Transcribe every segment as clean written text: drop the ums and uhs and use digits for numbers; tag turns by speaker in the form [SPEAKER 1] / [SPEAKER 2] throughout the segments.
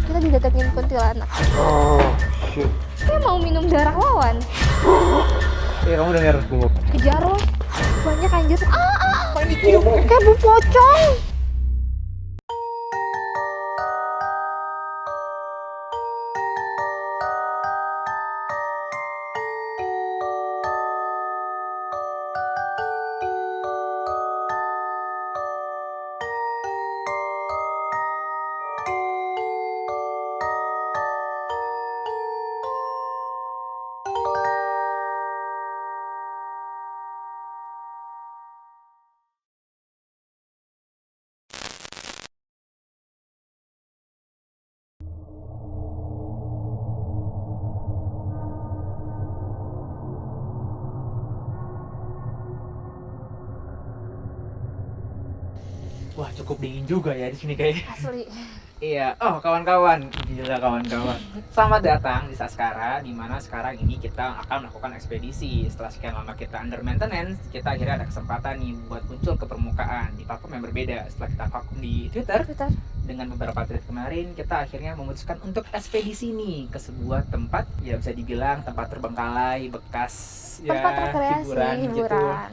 [SPEAKER 1] Kita didatengin kuntilanak.
[SPEAKER 2] Oh, shit.
[SPEAKER 1] Kayak mau minum darah Wawan.
[SPEAKER 2] Iya, kamu denger bunga.
[SPEAKER 1] Kejar lo. Banyak anjir. Main dicium. Kayak bu pocong.
[SPEAKER 2] Wah, cukup dingin juga ya di sini kayaknya.
[SPEAKER 1] Asli.
[SPEAKER 2] Iya, oh kawan-kawan, gila kawan-kawan. Selamat datang di Saskara, di mana sekarang ini kita akan melakukan ekspedisi. Setelah sekian lama kita under maintenance, kita akhirnya ada kesempatan nih buat muncul ke permukaan di platform yang berbeda. Setelah kita vakum di Twitter, dengan beberapa tweet kemarin, kita akhirnya memutuskan untuk ekspedisi nih ke sebuah tempat, ya bisa dibilang tempat terbengkalai, bekas
[SPEAKER 1] Tempat
[SPEAKER 2] ya
[SPEAKER 1] rekreasi,
[SPEAKER 2] hiburan gitu.
[SPEAKER 1] hiburan.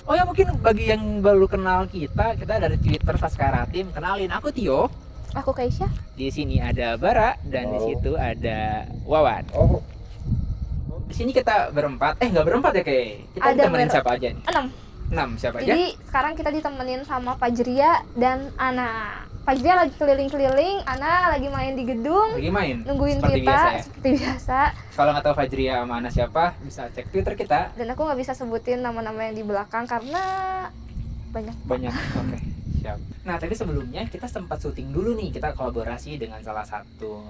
[SPEAKER 2] Oh ya, mungkin bagi yang baru kenal kita dari Twitter Saskara Tim. Kenalin, aku Tio.
[SPEAKER 1] Aku Kaisya.
[SPEAKER 2] Di sini ada Bara dan di situ ada Wawan. Di sini kita berempat. Nggak berempat ya kayak. Kita
[SPEAKER 1] Ada
[SPEAKER 2] ditemenin siapa aja nih? 6 siapa aja?
[SPEAKER 1] Jadi sekarang kita ditemenin sama Fajria dan Ana. Fajria lagi keliling-keliling, Ana lagi main di gedung,
[SPEAKER 2] Lagi main.
[SPEAKER 1] nungguin
[SPEAKER 2] Seperti
[SPEAKER 1] kita
[SPEAKER 2] biasa ya.
[SPEAKER 1] seperti biasa.
[SPEAKER 2] Kalau nggak tahu Fajria sama Ana siapa, bisa cek Twitter kita.
[SPEAKER 1] Dan aku nggak bisa sebutin nama-nama yang di belakang karena banyak.
[SPEAKER 2] Oke, siap. Nah, tadi sebelumnya kita sempat syuting dulu nih. Kita kolaborasi dengan salah satu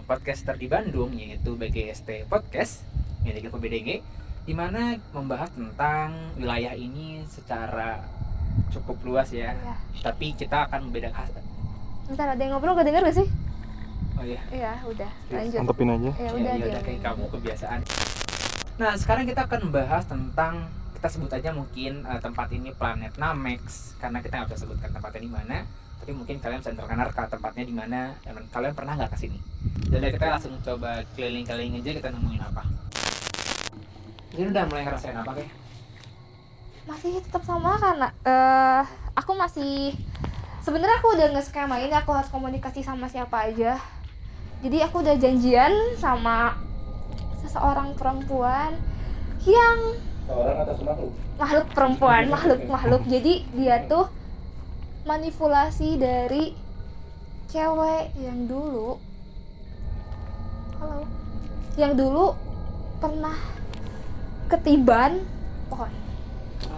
[SPEAKER 2] podcaster di Bandung, yaitu BGST Podcast milik BDG, di mana membahas tentang wilayah ini secara cukup luas ya.
[SPEAKER 1] Iya.
[SPEAKER 2] Tapi kita akan membedakan.
[SPEAKER 1] Bentar, ada yang ngobrol, gak denger gak sih?
[SPEAKER 2] Oh iya.
[SPEAKER 1] Iya, udah. Lanjut.
[SPEAKER 3] Mantepin aja.
[SPEAKER 1] Ya udah
[SPEAKER 2] Ya,
[SPEAKER 1] dia.
[SPEAKER 2] kayak kamu kebiasaan. Nah, sekarang kita akan membahas tentang, kita sebut aja mungkin tempat ini planet Namex, karena kita nggak bisa sebutkan tempatnya di mana, tapi mungkin kalian bisa terkenal tempatnya di mana dan kalian pernah nggak kesini. Jadi kita langsung coba keliling-keliling aja, kita nemuin apa. Jadi udah mulai ngerasain apa kayak?
[SPEAKER 1] Masih tetap sama karena aku masih sebenarnya aku udah nge-skemain aku harus komunikasi sama siapa aja. Jadi aku udah janjian sama seseorang perempuan yang
[SPEAKER 2] Orang atau makhluk?
[SPEAKER 1] makhluk perempuan, makhluk. Jadi dia tuh manipulasi dari cewek yang dulu. Halo. Yang dulu pernah ketiban pohon.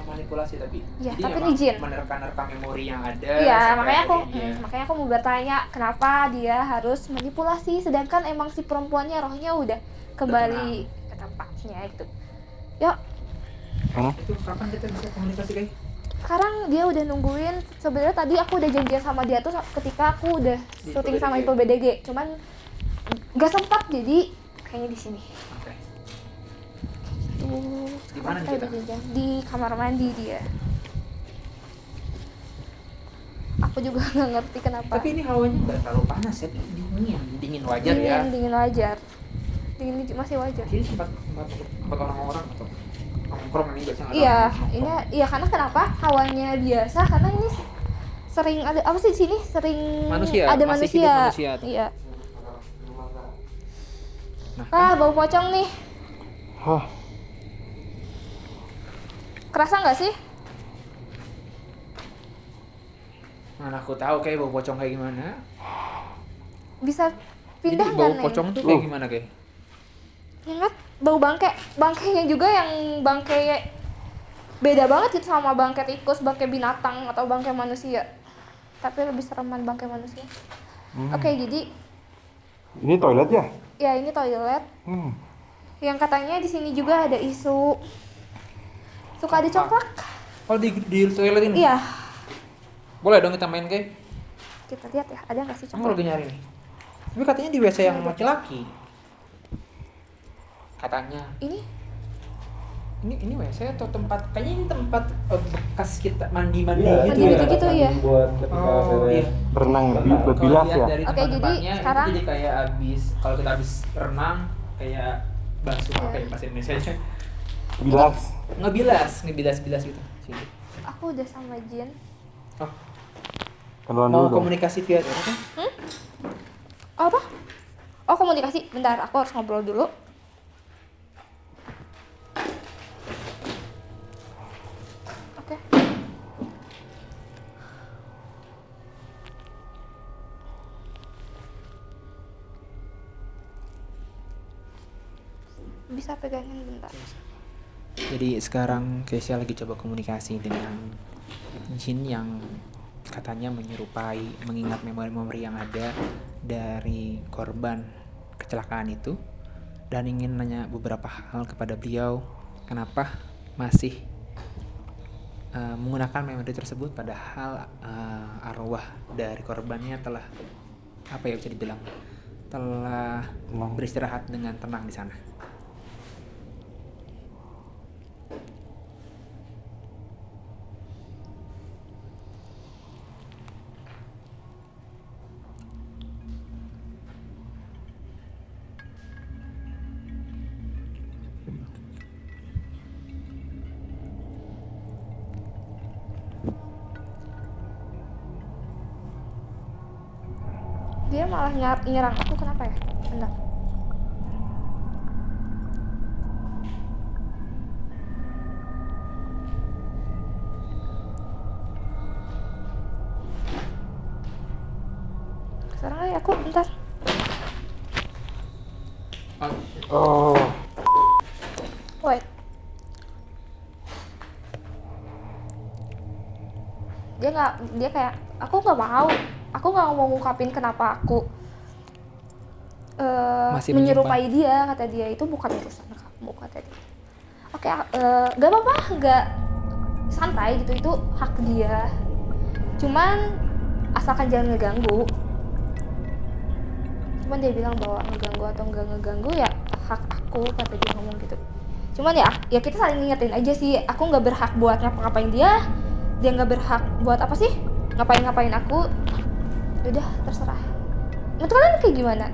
[SPEAKER 2] Manipulasi tapi.
[SPEAKER 1] Iya,
[SPEAKER 2] Jadi
[SPEAKER 1] tapi
[SPEAKER 2] emang
[SPEAKER 1] izin.
[SPEAKER 2] menerka-nerka memori yang ada.
[SPEAKER 1] Iya,
[SPEAKER 2] sampai
[SPEAKER 1] makanya
[SPEAKER 2] akhirnya
[SPEAKER 1] aku mau bertanya kenapa dia harus manipulasi sedangkan emang si perempuannya rohnya udah kembali ke tempatnya itu. Yuk,
[SPEAKER 2] itu kapan kita bisa komunikasi kayak?
[SPEAKER 1] sekarang dia udah nungguin. Sebenarnya tadi aku udah janjian sama dia tuh ketika aku udah
[SPEAKER 2] Di
[SPEAKER 1] syuting
[SPEAKER 2] BDG.
[SPEAKER 1] sama itu BDG, cuman gak sempat jadi kayaknya di sini.
[SPEAKER 2] Oke.
[SPEAKER 1] Tuh,
[SPEAKER 2] Di mana
[SPEAKER 1] sekarang
[SPEAKER 2] kita?
[SPEAKER 1] udah janjian di kamar mandi dia. Aku juga nggak ngerti kenapa.
[SPEAKER 2] Tapi ini hawanya nggak terlalu panas ya, dingin wajar ya.
[SPEAKER 1] Dingin wajar. Dingin masih wajar.
[SPEAKER 2] Jadi sempat orang-orang atau nongkrong ini biasanya ada
[SPEAKER 1] Iya,
[SPEAKER 2] orang
[SPEAKER 1] ini
[SPEAKER 2] nongkrong.
[SPEAKER 1] iya karena kenapa hawanya biasa karena ini sering ada apa sih di sini sering
[SPEAKER 2] Manusia,
[SPEAKER 1] ada
[SPEAKER 2] masih
[SPEAKER 1] manusia.
[SPEAKER 2] hidup manusia tuh.
[SPEAKER 1] Iya.
[SPEAKER 2] Nah,
[SPEAKER 1] Bau pocong nih.
[SPEAKER 3] Hah,
[SPEAKER 1] Kerasa nggak sih?
[SPEAKER 2] mana aku tahu kayak bau pocong kayak gimana.
[SPEAKER 1] Bisa
[SPEAKER 2] Jadi
[SPEAKER 1] pindah
[SPEAKER 2] bau
[SPEAKER 1] nggak nih?
[SPEAKER 2] pocong tuh kayak gimana kayak?
[SPEAKER 1] Ingat bau bangke, bangkainya juga yang bangkai beda banget gitu sama bangkai tikus, bangkai binatang atau bangkai manusia. Tapi lebih sereman bangkai manusia. Oke, jadi
[SPEAKER 3] ini toilet ya?
[SPEAKER 1] ya ini toilet. Yang katanya di sini juga ada isu suka ada congklak.
[SPEAKER 2] Oh, di toilet ini?
[SPEAKER 1] Iya,
[SPEAKER 2] Boleh dong kita main kayak?
[SPEAKER 1] kita lihat ya, ada nggak sih
[SPEAKER 2] Kamu
[SPEAKER 1] congklak?
[SPEAKER 2] lagi nyari nih. Tapi katanya di WC yang laki-laki. Katanya.
[SPEAKER 1] Ini
[SPEAKER 2] ini WC atau tempat, kayaknya ini tempat bekas kita mandi-mandi
[SPEAKER 3] Iya,
[SPEAKER 2] gitu
[SPEAKER 1] mandi
[SPEAKER 2] ya.
[SPEAKER 1] gitu ya.
[SPEAKER 3] Buat ketika
[SPEAKER 2] Oh iya.
[SPEAKER 3] berenang buat
[SPEAKER 2] Kalau
[SPEAKER 3] bilas
[SPEAKER 2] lihat
[SPEAKER 3] ya.
[SPEAKER 2] dari
[SPEAKER 1] Oke,
[SPEAKER 2] tempat-tempatnya,
[SPEAKER 1] jadi
[SPEAKER 2] itu
[SPEAKER 1] sekarang-
[SPEAKER 2] jadi kayak kalau kita habis renang kayak basuh apa ya bahasa Indonesia nya,
[SPEAKER 3] Bilas.
[SPEAKER 2] ngebilas gitu. Sini.
[SPEAKER 1] Aku udah sama Jin.
[SPEAKER 2] Oh,
[SPEAKER 3] Kenalan
[SPEAKER 2] mau
[SPEAKER 3] dulu dong.
[SPEAKER 2] komunikasi via apa?
[SPEAKER 1] Apa? Oh, komunikasi. Bentar, aku harus ngobrol dulu. Oke. Bisa pegangin bentar.
[SPEAKER 2] Jadi sekarang Keisha lagi coba komunikasi dengan jin yang katanya menyerupai, mengingat memori-memori yang ada dari korban kecelakaan itu, dan ingin nanya beberapa hal kepada beliau, kenapa masih menggunakan memori tersebut padahal arwah dari korbannya telah, apa ya bisa dibilang, telah
[SPEAKER 3] Tenang.
[SPEAKER 2] beristirahat dengan tenang di sana.
[SPEAKER 1] Dia malah nyerang aku, kenapa ya? Bentar. Sekarang aja aku, bentar.
[SPEAKER 3] Oh,
[SPEAKER 1] Wait. Dia kayak, aku nggak mau ngungkapin kenapa aku
[SPEAKER 2] Masih
[SPEAKER 1] menyerupai dia. Kata dia itu bukan urusan kamu, kata dia. Oke, nggak apa-apa, nggak, santai gitu, itu hak dia. Cuman asalkan jangan ngeganggu. Cuman dia bilang bahwa ngeganggu atau nggak ngeganggu ya hak aku, kata dia ngomong gitu. Cuman ya kita saling ngingetin aja sih, aku nggak berhak buat ngapa-ngapain dia nggak berhak buat apa sih ngapain aku. Udah, terserah. Menurut kalian kayak gimana?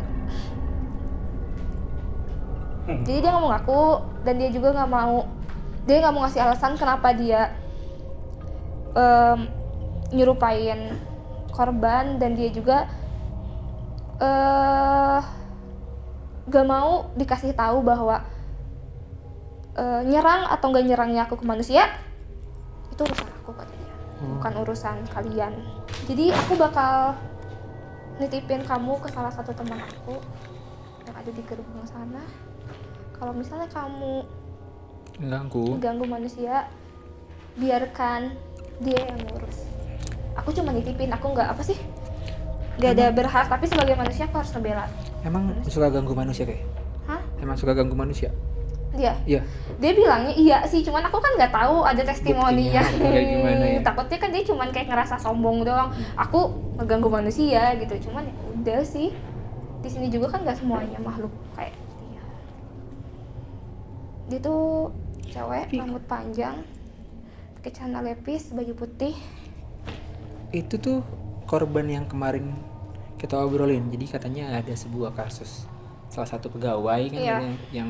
[SPEAKER 1] Jadi dia ngomong aku, dan dia juga nggak mau ngasih alasan kenapa dia nyerupain korban, dan dia juga gak mau dikasih tahu bahwa nyerang atau nggak nyerangnya aku ke manusia itu urusan aku, katanya, bukan urusan kalian. Jadi aku bakal nitipin kamu ke salah satu teman aku yang ada di gerbang sana. Kalau misalnya kamu ganggu manusia, biarkan dia yang ngurus. Aku cuma nitipin, aku nggak apa sih, nggak ada berhak, tapi sebagai manusia aku harus ngebela.
[SPEAKER 2] Emang suka ganggu manusia kayak?
[SPEAKER 1] Hah?
[SPEAKER 2] Emang suka ganggu manusia?
[SPEAKER 1] Iya.
[SPEAKER 2] Iya.
[SPEAKER 1] Dia bilangnya iya sih, cuman aku kan nggak tahu ada testimoninya.
[SPEAKER 2] Buktinya kayak gimana ya?
[SPEAKER 1] Takutnya kan dia cuman kayak ngerasa sombong doang. Aku ngeganggu manusia gitu, cuman ya udah sih. Di sini juga kan nggak semuanya makhluk kayak dia. Dia tuh cewek, rambut panjang, pakai celana lepis, baju putih.
[SPEAKER 2] Itu tuh korban yang kemarin kita obrolin. Jadi katanya ada sebuah kasus salah satu pegawai kan,
[SPEAKER 1] Iya.
[SPEAKER 2] yang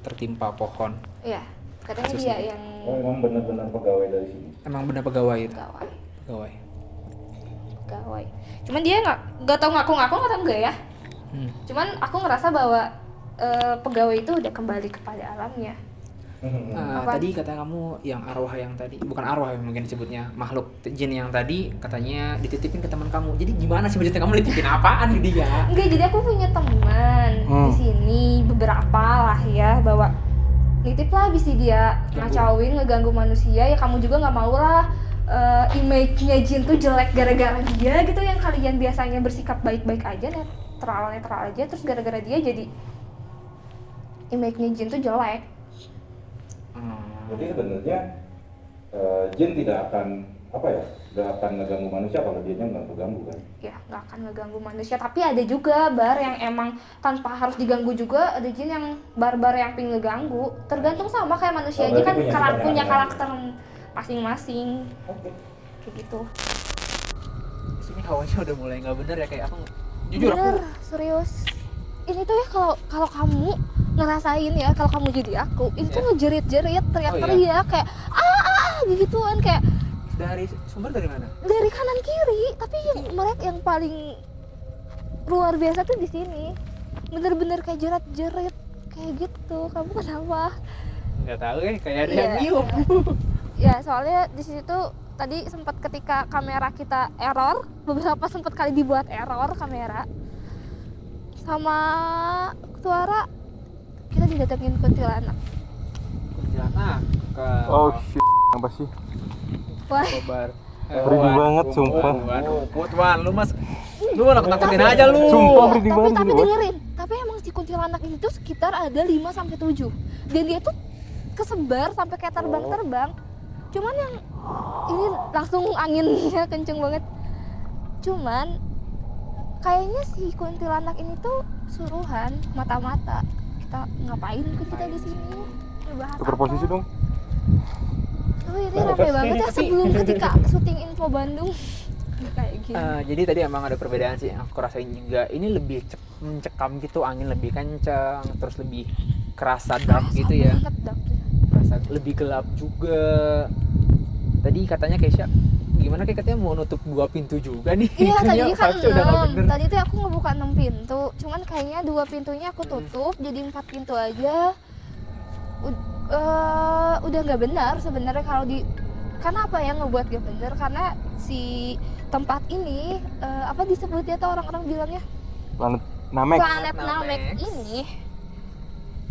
[SPEAKER 2] tertimpa pohon.
[SPEAKER 1] Iya, katanya
[SPEAKER 2] Kasusnya.
[SPEAKER 1] dia yang
[SPEAKER 3] oh emang benar-benar pegawai dari sini.
[SPEAKER 2] Emang benar pegawai itu?
[SPEAKER 1] pegawai.
[SPEAKER 2] Pegawai.
[SPEAKER 1] Cuman dia nggak tahu ngaku-ngaku atau enggak ya. Cuman aku ngerasa bahwa pegawai itu udah kembali kepada alamnya. Apa?
[SPEAKER 2] Tadi kata kamu yang arwah yang tadi, bukan arwah yang mungkin disebutnya, makhluk jin yang tadi katanya dititipin ke teman kamu. Jadi gimana sih maksudnya, kamu dititipin apaan ke dia?
[SPEAKER 1] Enggak, jadi aku punya teman di sini beberapa lah ya, bahwa nitip lah bisa dia ngacauin, ngeganggu manusia, ya kamu juga nggak mau lah image-nya jin tuh jelek gara-gara dia gitu, yang kalian biasanya bersikap baik-baik aja, netral aja, terus gara-gara dia jadi image-nya jin tuh jelek.
[SPEAKER 3] Jadi sebenarnya jin tidak akan apa ya, nggak akan ngeganggu manusia kalau dianya nggak keganggu kan.
[SPEAKER 1] Ya nggak akan ngeganggu manusia, tapi ada juga bar yang emang tanpa harus diganggu juga, ada jin yang barbar yang pengen ngeganggu, tergantung sama kayak manusia aja kan, punya karakter masing-masing.
[SPEAKER 3] Oke.
[SPEAKER 1] Kayak gitu.
[SPEAKER 2] Di sini hawanya udah mulai nggak bener ya, kayak aku jujur
[SPEAKER 1] Bener,
[SPEAKER 2] aku
[SPEAKER 1] serius. Ini tuh ya kalau kamu ngerasain ya, kalau kamu jadi aku, ini tuh ngejerit-jerit, teriak-teriak kayak gituan, kayak
[SPEAKER 2] dari sumber dari mana?
[SPEAKER 1] dari kanan kiri, tapi mereka yang paling luar biasa tuh di sini. Bener-bener kayak jerat-jerit kayak gitu. Kamu kenapa?
[SPEAKER 2] Nggak tahu kayak ada
[SPEAKER 1] Iya.
[SPEAKER 2] yang nyium.
[SPEAKER 1] Ya soalnya di situ tadi sempat ketika kamera kita error, beberapa sempat kali dibuat error kamera. Sama suara kita didatengin kuntilanak.
[SPEAKER 2] Kuntilanak ke
[SPEAKER 3] Oh shit, apa sih?
[SPEAKER 1] Wah,
[SPEAKER 2] Kobar.
[SPEAKER 3] Merinding banget, sumpah.
[SPEAKER 2] Wan, lu nakut-nakutin aja lu.
[SPEAKER 3] Sumpah merinding banget
[SPEAKER 1] tapi
[SPEAKER 3] gini, Bos.
[SPEAKER 1] dengerin, tapi emang si kuntilanak ini tuh sekitar ada 5 sampai 7. Dan dia tuh kesebar sampai kayak terbang-terbang. Cuman yang ini langsung anginnya kenceng banget. Cuman kayaknya si kuntilanak ini tuh suruhan mata-mata. Kita ngapain kita di sini? Ngebahas
[SPEAKER 3] Tukar
[SPEAKER 1] apa?
[SPEAKER 3] posisi dong.
[SPEAKER 1] Oh, ini rame banget ya
[SPEAKER 2] Tapi-
[SPEAKER 1] sebelum ketika syuting Info Bandung. Kayak gini.
[SPEAKER 2] Jadi tadi emang ada perbedaan sih yang aku rasain juga. Ini lebih mencekam gitu, angin lebih kencang, terus lebih kerasa dark gitu ya.
[SPEAKER 1] Banget dark.
[SPEAKER 2] Kerasa lebih gelap juga. Tadi katanya Keisha gimana, kayak katanya mau nutup 2 pintu juga nih.
[SPEAKER 1] Iya, tadi kan
[SPEAKER 2] vibes-nya udah nggak
[SPEAKER 1] 6.
[SPEAKER 2] bener.
[SPEAKER 1] Tadi tuh aku ngebuka 6 pintu. Cuman kayaknya 2 pintunya aku tutup, jadi 4 pintu aja. Udah nggak benar sebenarnya kalau di, karena apa ya ngebuat gak benar, karena si tempat ini apa disebutnya tuh orang-orang bilangnya
[SPEAKER 3] Planet Namek.
[SPEAKER 1] planet Namek
[SPEAKER 2] Namek.
[SPEAKER 1] ini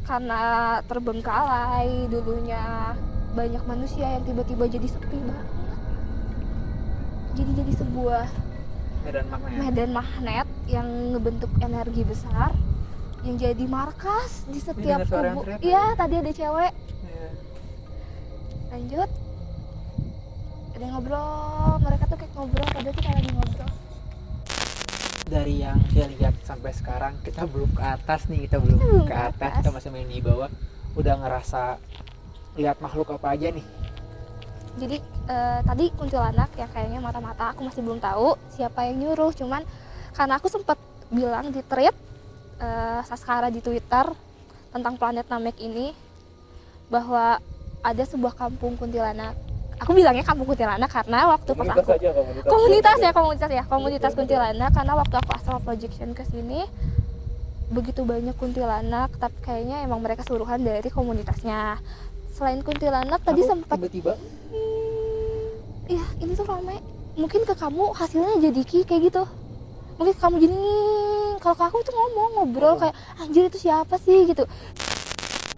[SPEAKER 1] karena terbengkalai dulunya banyak manusia yang tiba-tiba jadi sepi banget, jadi sebuah
[SPEAKER 2] Medan magnet.
[SPEAKER 1] medan magnet yang ngebentuk energi besar yang jadi markas di setiap
[SPEAKER 2] dengar suara yang
[SPEAKER 1] kubu.
[SPEAKER 2] teriak
[SPEAKER 1] Iya, tadi ada cewek.
[SPEAKER 2] Iya.
[SPEAKER 1] Lanjut. Ada yang ngobrol, mereka tuh kayak ngobrol, padahal kita lagi ngobrol.
[SPEAKER 2] Dari yang saya lihat sampai sekarang, kita belum ke atas nih, kita belum
[SPEAKER 1] Belum
[SPEAKER 2] ke
[SPEAKER 1] ke
[SPEAKER 2] atas,
[SPEAKER 1] atas.
[SPEAKER 2] kita masih main di bawah. Udah ngerasa lihat makhluk apa aja nih?
[SPEAKER 1] Jadi tadi kuntilanak yang kayaknya mata-mata, aku masih belum tahu siapa yang nyuruh. Cuman karena aku sempat bilang di thread Saskara di Twitter tentang planet Namek ini, bahwa ada sebuah kampung kuntilanak. Aku bilangnya kampung kuntilanak karena waktu pas aku komunitas kuntilanak, karena waktu aku astral projection ke sini begitu banyak kuntilanak, tapi kayaknya emang mereka suruhan dari komunitasnya. Selain kuntilanak tadi
[SPEAKER 2] Aku
[SPEAKER 1] sempat
[SPEAKER 2] tiba-tiba
[SPEAKER 1] iya ini tuh ramai, mungkin ke kamu hasilnya jadi kayak gitu, mungkin ke kamu gini, kalau ke aku tuh ngobrol kayak anjir itu siapa sih gitu.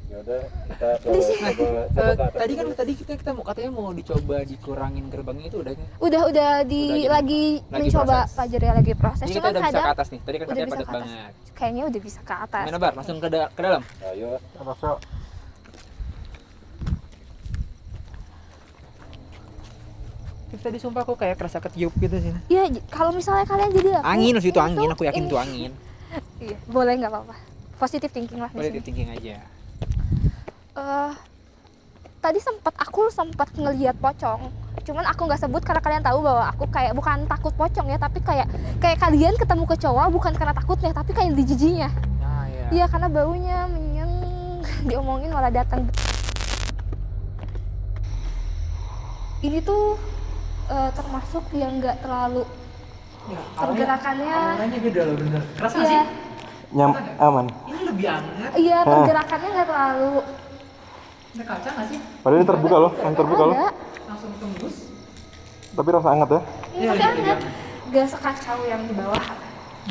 [SPEAKER 3] Ya udah, kita
[SPEAKER 1] Di sini.
[SPEAKER 3] coba ke atas.
[SPEAKER 2] tadi kan kita mau katanya mau dicoba dikurangin gerbangnya itu udah.
[SPEAKER 1] Udah lagi mencoba
[SPEAKER 2] proses.
[SPEAKER 1] pelajari lagi proses.
[SPEAKER 2] Jadi kita
[SPEAKER 1] Cuman
[SPEAKER 2] udah bisa ke
[SPEAKER 1] kadang
[SPEAKER 2] atas nih. Tadi kan
[SPEAKER 1] udah
[SPEAKER 2] katanya
[SPEAKER 1] bisa
[SPEAKER 2] padat
[SPEAKER 1] ke atas.
[SPEAKER 2] banget.
[SPEAKER 1] Kayaknya udah bisa ke atas.
[SPEAKER 2] Gimana Bar? Langsung ke dalam.
[SPEAKER 3] Ayo, atas yuk.
[SPEAKER 2] Tadi sumpah aku kayak kerasa ketiup gitu sih.
[SPEAKER 1] Iya, kalau misalnya kalian jadi aku,
[SPEAKER 2] Angin maksud itu
[SPEAKER 1] ini
[SPEAKER 2] angin,
[SPEAKER 1] tuh,
[SPEAKER 2] aku yakin
[SPEAKER 1] ini-
[SPEAKER 2] itu angin.
[SPEAKER 1] Iya, boleh nggak apa-apa. Positive thinking lah di
[SPEAKER 2] Boleh
[SPEAKER 1] sini.
[SPEAKER 2] thinking aja.
[SPEAKER 1] Tadi aku sempat ngelihat pocong. Cuman aku nggak sebut karena kalian tahu bahwa aku kayak bukan takut pocong ya, tapi kayak kalian ketemu kecoa bukan karena takutnya, tapi kayak dijijinya.
[SPEAKER 2] Nah, ya.
[SPEAKER 1] Iya, karena baunya menyeng, diomongin malah datang. Ini tuh termasuk yang nggak terlalu
[SPEAKER 2] Ya,
[SPEAKER 1] pergerakannya.
[SPEAKER 2] auranya beda loh bener. Kerasa nggak
[SPEAKER 1] Iya,
[SPEAKER 2] sih?
[SPEAKER 3] Aman.
[SPEAKER 2] Ini lebih anget.
[SPEAKER 1] iya pergerakannya nggak terlalu.
[SPEAKER 2] Ada kaca nggak sih?
[SPEAKER 3] Padahal ini terbuka loh, yang terbuka loh.
[SPEAKER 1] Ada.
[SPEAKER 2] Langsung tembus.
[SPEAKER 3] Tapi rasa hangat ya.
[SPEAKER 1] Iya,
[SPEAKER 2] Iya,
[SPEAKER 1] tapi
[SPEAKER 2] iya,
[SPEAKER 1] ada. Gak sekacau yang di bawah.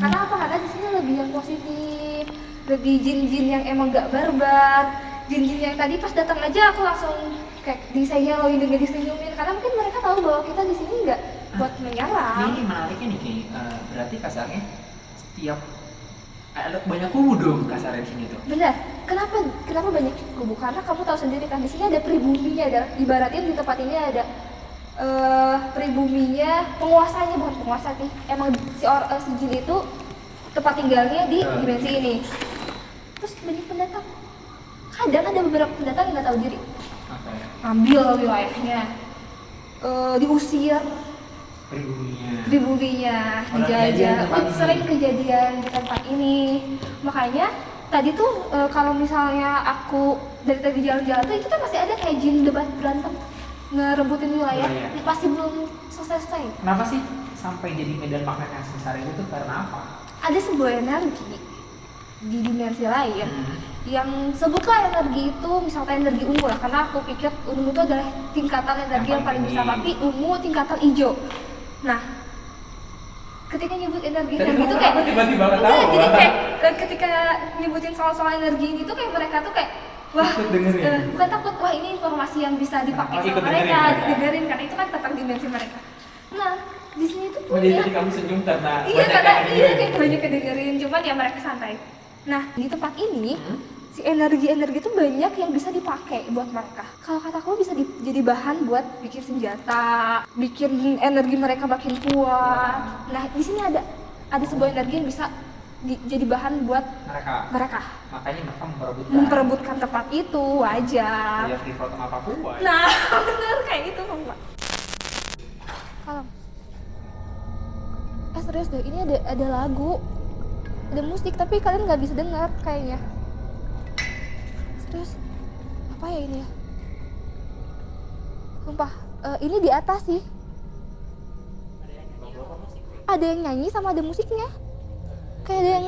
[SPEAKER 1] Karena apa? Karena di sini lebih yang positif, lebih jin-jin yang emang gak barbar. Jin-jin yang tadi pas datang aja aku langsung kayak di say hello, dengan disenyumin. Karena mungkin mereka tahu bahwa kita di sini nggak buat menyerang.
[SPEAKER 2] Ini menariknya nih Ki. Berarti kasarnya setiap ada banyak kubu dong kasarnya di sini tuh.
[SPEAKER 1] Benar. Kenapa banyak kubu? Karena kamu tahu sendiri kan di sini ada pribuminya, ada ibaratnya di tempat ini ada pribuminya, penguasanya, bukan penguasa sih, emang si jin itu tempat tinggalnya di dimensi ini. Terus banyak pendatang, kadang ada beberapa pendatang yang nggak tahu diri, ambil wilayahnya, diusir pribuminya, dijajah. Sering kejadian di tempat ini. Makanya tadi tuh kalau misalnya aku dari tadi jalan-jalan tuh itu kan masih ada kayak jin debat berantem ngerebutin wilayah, pasti belum selesai.
[SPEAKER 2] Kenapa sih sampai jadi medan magnet yang sebesar itu tuh karena apa?
[SPEAKER 1] Ada sebuah energi di dimensi lain yang sebutlah energi itu misalnya energi ungu lah, karena aku pikir ungu itu adalah tingkatan energi yang paling besar, tapi ungu tingkatan hijau. Nah, ketika nyebut energi itu kayak
[SPEAKER 2] tiba-tiba
[SPEAKER 1] enggak, jadi kayak ketika nyebutin soal-soal energi ini tuh kayak mereka tuh kayak wah, bukan takut, wah ini informasi yang bisa dipakai sama mereka, didengerin karena itu kan tentang dimensi mereka. Nah, di sini tuh punya.
[SPEAKER 2] Jadi kamu senyum karena
[SPEAKER 1] kayak banyak kedengerin, cuman ya mereka santai. Nah, di tempat ini si energi-energi itu banyak yang bisa dipakai buat mereka. Kalau kataku bisa jadi bahan buat bikin senjata, bikin energi mereka makin kuat. Nah, di sini ada sebuah energi yang bisa jadi bahan buat mereka.
[SPEAKER 2] Makanya mereka
[SPEAKER 1] memperebutkan tempat itu, wajar.
[SPEAKER 2] Ya free sama Papua.
[SPEAKER 1] Nah, bener kayak gitu, Pak. Kalem. Serius deh, ini ada lagu, ada musik, tapi kalian nggak bisa dengar kayaknya. Serius, apa ya ini ya? Sumpah, ini di atas sih. Ada yang nyanyi sama ada musiknya. Kayak ada yang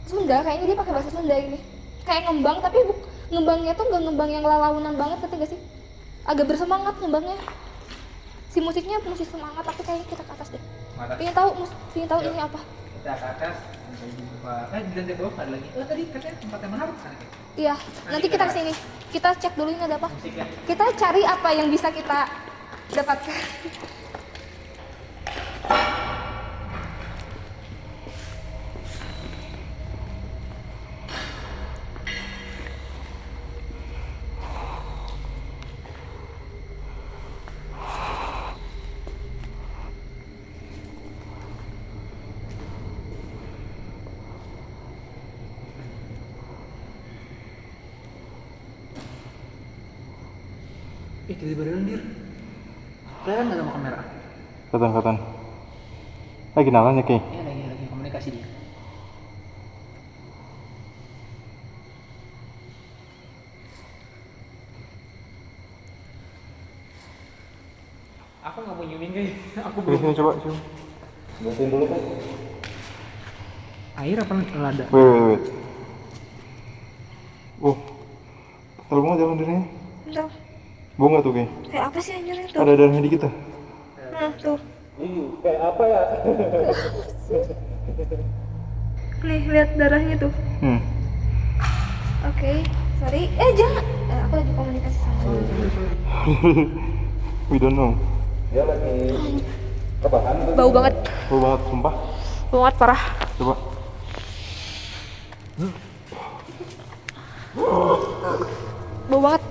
[SPEAKER 1] Sunda, kayaknya dia pakai bahasa Sunda ini. Kayak ngembang, tapi ngembangnya tuh nggak ngembang yang lalaunan banget, ngerti gak sih? Agak bersemangat ngembangnya. Si musiknya musik semangat, tapi kayaknya kita ke atas deh. Pengen tahu ini apa?
[SPEAKER 2] Kita ke atas, di lantai bawah ada lagi. Tadi katanya tempat yang menarik kan?
[SPEAKER 1] Iya, nanti kita kesini. Kita cek dulu ini ada apa.
[SPEAKER 2] Musiknya.
[SPEAKER 1] Kita cari apa yang bisa kita dapatkan.
[SPEAKER 2] Tiba-tiba ada lendir. Kelihatan nggak sama kamera?
[SPEAKER 3] Kelihatan. Lagi nalan ya, Ki?
[SPEAKER 2] Iya, lagi komunikasi dia. Aku nggak mau nyiumin, guys. Aku belum.
[SPEAKER 3] Sini coba, cium. Bersihin dulu, Pak.
[SPEAKER 2] Air apa lada?
[SPEAKER 3] Wait. Tahu banget jalan dirinya.
[SPEAKER 1] Bentar.
[SPEAKER 3] Bohong nggak tuh, Ki?
[SPEAKER 1] Kayak apa sih anjir itu?
[SPEAKER 3] Ada darahnya dikit tuh.
[SPEAKER 1] Nah, tuh.
[SPEAKER 3] Kayak apa ya?
[SPEAKER 1] Nih, lihat darahnya tuh. Oke, sorry. Jangan. Aku lagi komunikasi sama dia.
[SPEAKER 3] We don't know. Dia lagi rebahan.
[SPEAKER 1] Bau banget.
[SPEAKER 3] Bau banget, sumpah.
[SPEAKER 1] Bau banget parah.
[SPEAKER 3] Coba.
[SPEAKER 1] Bau banget.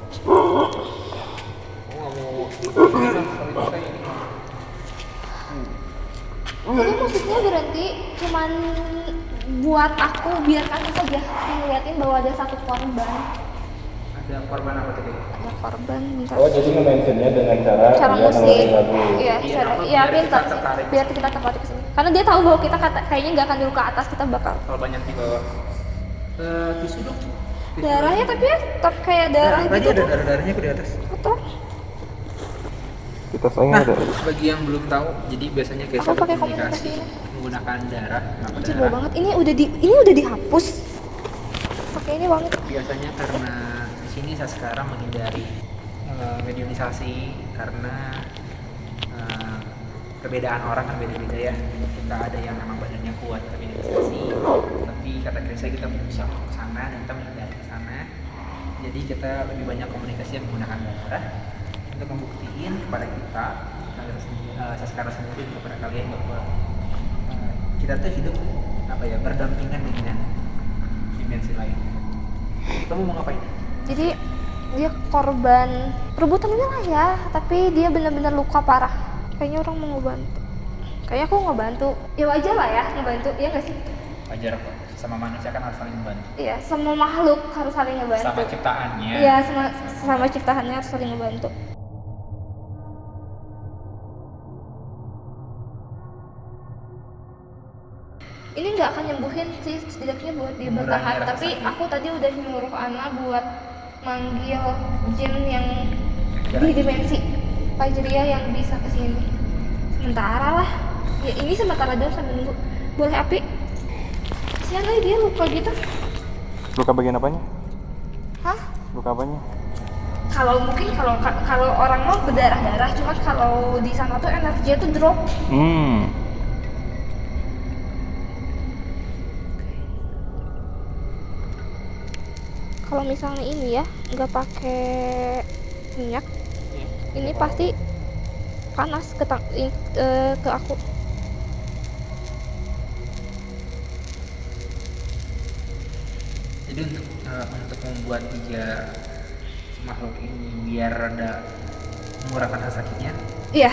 [SPEAKER 1] Ini musiknya berhenti, cuman buat aku biarkan saja ngeliatin bahwa ada satu korban.
[SPEAKER 2] Ada korban apa tadi?
[SPEAKER 1] Ada korban, bentar.
[SPEAKER 3] Oh, jadi nge-mentionnya dengan cara dia
[SPEAKER 1] Musik.
[SPEAKER 3] ngeluarin lagu.
[SPEAKER 1] Iya, pintar sih. Biar kita tertarik ke sini. Karena dia tahu bahwa kita kayaknya nggak akan dulu ke atas, kita bakal.
[SPEAKER 2] Kalau banyak di bawah. Tisu dong.
[SPEAKER 1] Darahnya tapi ya kayak darah
[SPEAKER 2] Tadi
[SPEAKER 1] gitu.
[SPEAKER 2] ada darah-darahnya ke di atas.
[SPEAKER 1] Betul.
[SPEAKER 3] Kita sayang
[SPEAKER 2] Nah,
[SPEAKER 3] ada.
[SPEAKER 2] bagi yang belum tahu, jadi biasanya kayak
[SPEAKER 1] Aku pakai komunikasi ini.
[SPEAKER 2] menggunakan darah.
[SPEAKER 1] Anjir, bau banget. Ini udah dihapus. Pakai ini banget.
[SPEAKER 2] Biasanya karena di sini saya sekarang menghindari mediumisasi karena perbedaan orang kan beda-beda ya. Kita ada yang memang badannya kuat kita mediumisasi, tapi kata Gresa kita berusaha ke sana dan kita menghindari ke sana. Jadi kita lebih banyak komunikasi yang menggunakan darah untuk membuktiin kepada kita sekarang sendiri kepada kalian bahwa kita tuh hidup berdampingan dengan dimensi lain. Kamu mau ngapain?
[SPEAKER 1] Jadi dia korban perebutan wilayah, tapi dia benar-benar luka parah. Kayaknya orang mau ngebantu. Kayaknya aku ngebantu. Ya wajar lah ya ngebantu, iya nggak sih?
[SPEAKER 2] Wajar kok. Sama manusia kan harus saling membantu.
[SPEAKER 1] Iya, semua makhluk harus saling ngebantu.
[SPEAKER 2] Sama ciptaannya.
[SPEAKER 1] Iya, sama ciptaannya harus saling ngebantu. Ini nggak akan nyembuhin sih, setidaknya buat dia
[SPEAKER 2] Mengurangi
[SPEAKER 1] bertahan.
[SPEAKER 2] rasa
[SPEAKER 1] Tapi
[SPEAKER 2] sakit.
[SPEAKER 1] aku tadi udah nyuruh Ana buat manggil jin yang di dimensi Fajria yang bisa kesini. Sementara lah. Ya ini sementara dulu sambil nunggu. Boleh Api? Kasihan aja dia luka gitu.
[SPEAKER 4] Luka bagian apanya?
[SPEAKER 1] Hah?
[SPEAKER 4] Luka apanya?
[SPEAKER 1] Kalau mungkin kalau orang mau berdarah-darah, cuma kalau di sana tuh energinya tuh drop. Kalau misalnya ini ya nggak pakai minyak, ini pasti panas ke aku.
[SPEAKER 2] Jadi untuk membuat 3 makhluk ini biar rada mengurangkan rasa sakitnya.
[SPEAKER 1] Iya.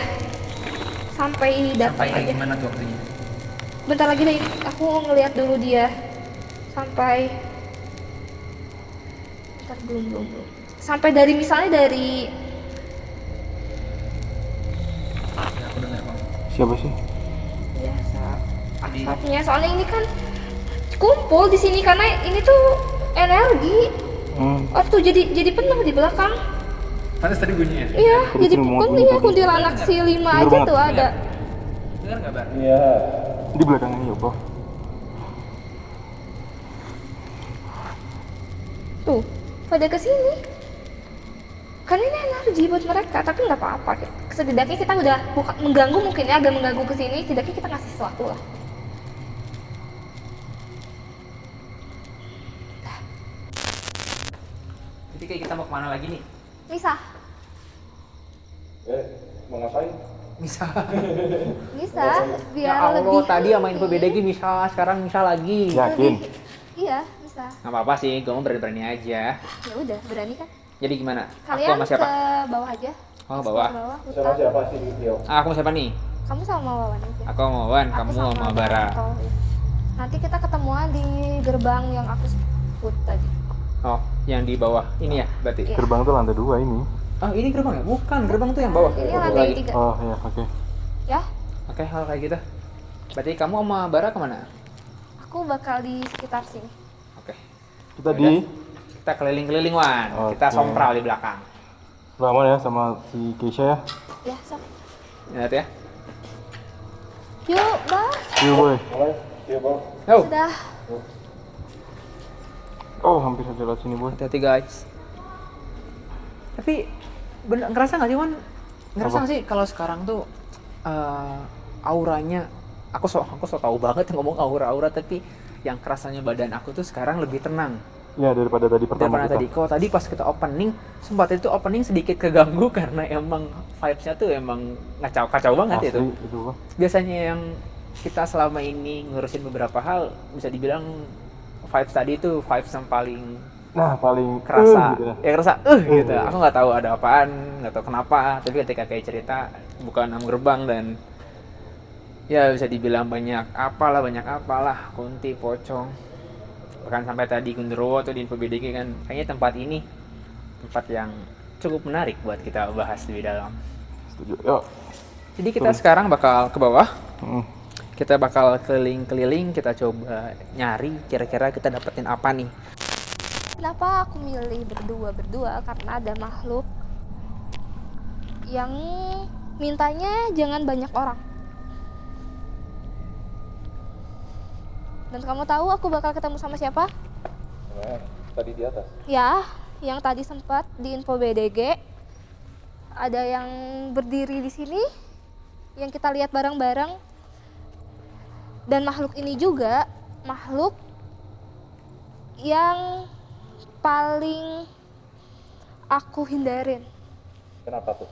[SPEAKER 1] Sampai datang
[SPEAKER 2] Sampai
[SPEAKER 1] aja.
[SPEAKER 2] gimana tuh waktunya?
[SPEAKER 1] Bentar lagi deh, aku ngeliat dulu dia sampai. Bentar, belum. Sampai dari misalnya dari
[SPEAKER 2] Ya, aku dengar bang.
[SPEAKER 4] Siapa sih?
[SPEAKER 1] biasa
[SPEAKER 2] Jadi
[SPEAKER 1] asapnya. Soalnya ini kan kumpul di sini karena ini tuh energi. Oh tuh jadi penuh di belakang.
[SPEAKER 2] panas tadi bunyinya.
[SPEAKER 1] Iya,
[SPEAKER 4] Tadi
[SPEAKER 1] jadi
[SPEAKER 4] sering banget
[SPEAKER 1] pun
[SPEAKER 4] bunyi
[SPEAKER 1] iya
[SPEAKER 4] tadi.
[SPEAKER 1] kuntilanak si 5
[SPEAKER 4] Bener
[SPEAKER 1] aja
[SPEAKER 4] banget.
[SPEAKER 1] tuh ada.
[SPEAKER 2] Dengar nggak bar?
[SPEAKER 3] Iya.
[SPEAKER 4] Di belakangnya Yoko.
[SPEAKER 1] Tuh, pada kesini. Karena ini energi buat mereka, tapi nggak apa-apa. Setidaknya kita udah bukan mengganggu, mungkin ya agak mengganggu kesini. Setidaknya kita ngasih sesuatu lah.
[SPEAKER 2] Jadi kayak kita mau kemana lagi nih?
[SPEAKER 1] Bisa,
[SPEAKER 3] Mau ngapain?
[SPEAKER 2] Misal.
[SPEAKER 1] bisa. Biar
[SPEAKER 2] Ya Allah,
[SPEAKER 1] lebih.
[SPEAKER 2] tadi sama info BDG misal, sekarang misal lagi.
[SPEAKER 4] Yakin?
[SPEAKER 1] Iya, bisa.
[SPEAKER 2] Nggak apa-apa sih, gue mau berani-berani aja.
[SPEAKER 1] Ya udah, berani kan?
[SPEAKER 2] Jadi gimana?
[SPEAKER 1] Kalian
[SPEAKER 2] Aku sama siapa?
[SPEAKER 1] ke bawah aja.
[SPEAKER 2] Oh,
[SPEAKER 1] Ke
[SPEAKER 2] bawah.
[SPEAKER 3] Sama
[SPEAKER 1] hutan.
[SPEAKER 3] siapa sih Tio?
[SPEAKER 2] Aku sama siapa nih?
[SPEAKER 1] Kamu sama Wawan aja.
[SPEAKER 2] Aku sama Wawan,
[SPEAKER 1] Aku
[SPEAKER 2] kamu sama Bara.
[SPEAKER 1] Baranto, ya. Nanti kita ketemuan di gerbang yang aku sebut tadi.
[SPEAKER 2] Oh, yang di bawah. Ini ya berarti?
[SPEAKER 1] Iya.
[SPEAKER 4] Gerbang tuh lantai 2 ini.
[SPEAKER 2] Oh, ini gerbang ya? Bukan, gerbang tuh yang bawah.
[SPEAKER 1] Ini
[SPEAKER 2] Satu
[SPEAKER 1] lantai
[SPEAKER 2] lagi.
[SPEAKER 1] 3.
[SPEAKER 4] Oh ya, oke.
[SPEAKER 1] Ya,
[SPEAKER 2] Oke, hal kayak gitu. Berarti kamu sama Bara kemana?
[SPEAKER 1] aku bakal di sekitar sini.
[SPEAKER 2] Oke.
[SPEAKER 4] Kita
[SPEAKER 2] Yaudah.
[SPEAKER 4] di
[SPEAKER 2] Kita keliling-keliling, Wan. Kita
[SPEAKER 4] Oke.
[SPEAKER 2] sompral di belakang.
[SPEAKER 4] Rahman ya sama si Keisha ya.
[SPEAKER 1] Ya, sok.
[SPEAKER 2] Lihat ya.
[SPEAKER 1] Yuk, Bah.
[SPEAKER 4] Yuk boy.
[SPEAKER 3] Mulai? Tio, Bang.
[SPEAKER 2] Yo,
[SPEAKER 1] Sudah.
[SPEAKER 4] Oh hampir saja lewat sini boy.
[SPEAKER 2] hati-hati guys. Tapi bener ngerasa nggak sih, Wan? Ngerasa
[SPEAKER 4] Apa?
[SPEAKER 2] nggak sih kalau sekarang tuh auranya, aku so tahu banget ngomong aura-aura, tapi yang kerasanya badan aku tuh sekarang lebih tenang
[SPEAKER 4] Ya daripada tadi pertama
[SPEAKER 2] daripada
[SPEAKER 4] kita.
[SPEAKER 2] tadi. Kalau tadi pas kita opening, sempat itu opening sedikit keganggu karena emang vibes-nya tuh emang kacau banget
[SPEAKER 4] Asli,
[SPEAKER 2] itu.
[SPEAKER 4] itu Bang.
[SPEAKER 2] Biasanya yang kita selama ini ngurusin beberapa hal, bisa dibilang vibes tadi itu vibes yang paling
[SPEAKER 4] Nah paling
[SPEAKER 2] kerasa,
[SPEAKER 4] gitu ya.
[SPEAKER 2] ya kerasa gitu. Aku nggak tahu ada apaan, nggak tahu kenapa, tapi ketika kayak cerita bukan 6 gerbang dan ya bisa dibilang banyak apalah, kunti, pocong, bahkan sampai tadi Gundurwo atau di info BDG kan, kayaknya tempat ini tempat yang cukup menarik buat kita bahas lebih dalam.
[SPEAKER 4] Setuju. Yuk.
[SPEAKER 2] Jadi kita sekarang bakal ke bawah,
[SPEAKER 4] Mm.
[SPEAKER 2] kita bakal keliling-keliling, kita coba nyari kira-kira kita dapetin apa nih.
[SPEAKER 1] Kenapa aku milih berdua? Karena ada makhluk yang mintanya jangan banyak orang. Dan kamu tahu aku bakal ketemu sama siapa?
[SPEAKER 3] Nah, tadi di atas.
[SPEAKER 1] Ya, yang tadi sempat di info BDG. Ada yang berdiri di sini, yang kita lihat bareng-bareng. Dan makhluk ini juga makhluk yang paling aku hindarin.
[SPEAKER 3] Kenapa tuh?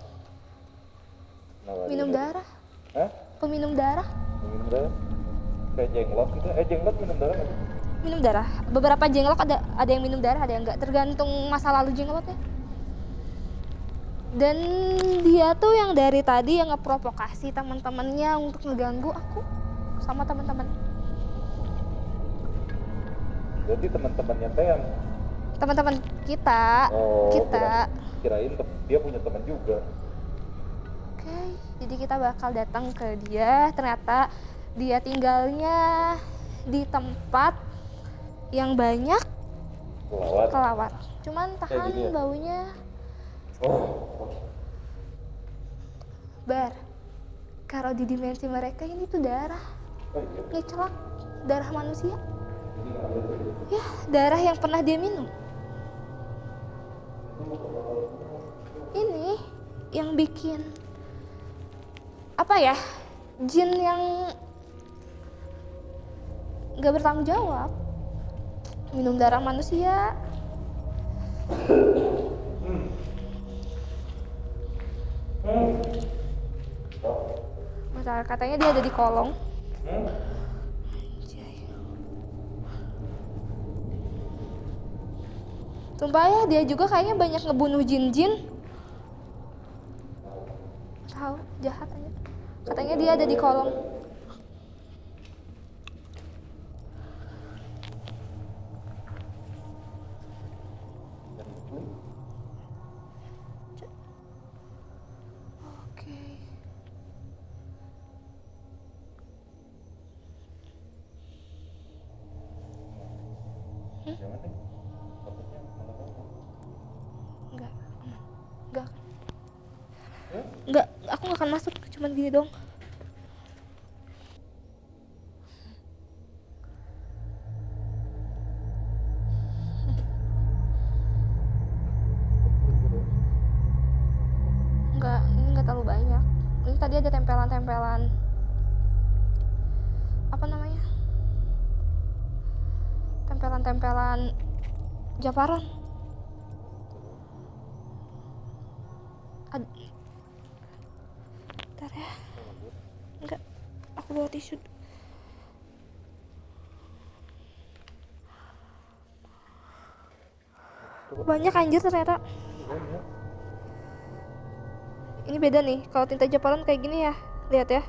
[SPEAKER 3] Kenapa
[SPEAKER 1] Minum
[SPEAKER 3] dia-
[SPEAKER 1] darah,
[SPEAKER 3] Hah?
[SPEAKER 1] peminum darah.
[SPEAKER 3] Minum darah? Kayak jenglot gitu? Jenglot minum darah nggak sih?
[SPEAKER 1] Minum darah. Beberapa jenglot ada yang minum darah, ada yang enggak. Tergantung masa lalu jenglotnya. Dan dia tuh yang dari tadi yang ngeprovokasi teman-temannya untuk ngeganggu aku sama teman-teman.
[SPEAKER 3] Berarti teman-temannya teh yang
[SPEAKER 1] Teman-teman kita,
[SPEAKER 3] kirain dia punya teman juga.
[SPEAKER 1] Oke, jadi kita bakal datang ke dia. Ternyata dia tinggalnya di tempat yang banyak kelawar. Cuman tahan
[SPEAKER 3] gini ya?
[SPEAKER 1] baunya. Bar, kalau di dimensi mereka ini tuh darah. Ngecelak darah manusia. Ya, darah yang pernah dia minum. Ini yang bikin apa ya, jin yang gak bertanggung jawab minum darah manusia. Masalah katanya dia ada di kolong. Anjay. Sumpah ya, dia juga kayaknya banyak ngebunuh jin-jin. Tahu, jahat aja. Katanya dia ada di kolong. Oke. Enggak, aman. Enggak. Enggak, aku gak akan masuk, cuman gini dong. Enggak, ini enggak terlalu banyak. Ini tadi ada tempelan-tempelan. Apa namanya? Tempelan-tempelan Japaron. Bentar ya. Enggak, aku bawa tisu. Banyak anjir ternyata. Ini beda nih, kalau tinta Japaron kayak gini ya. Lihat ya.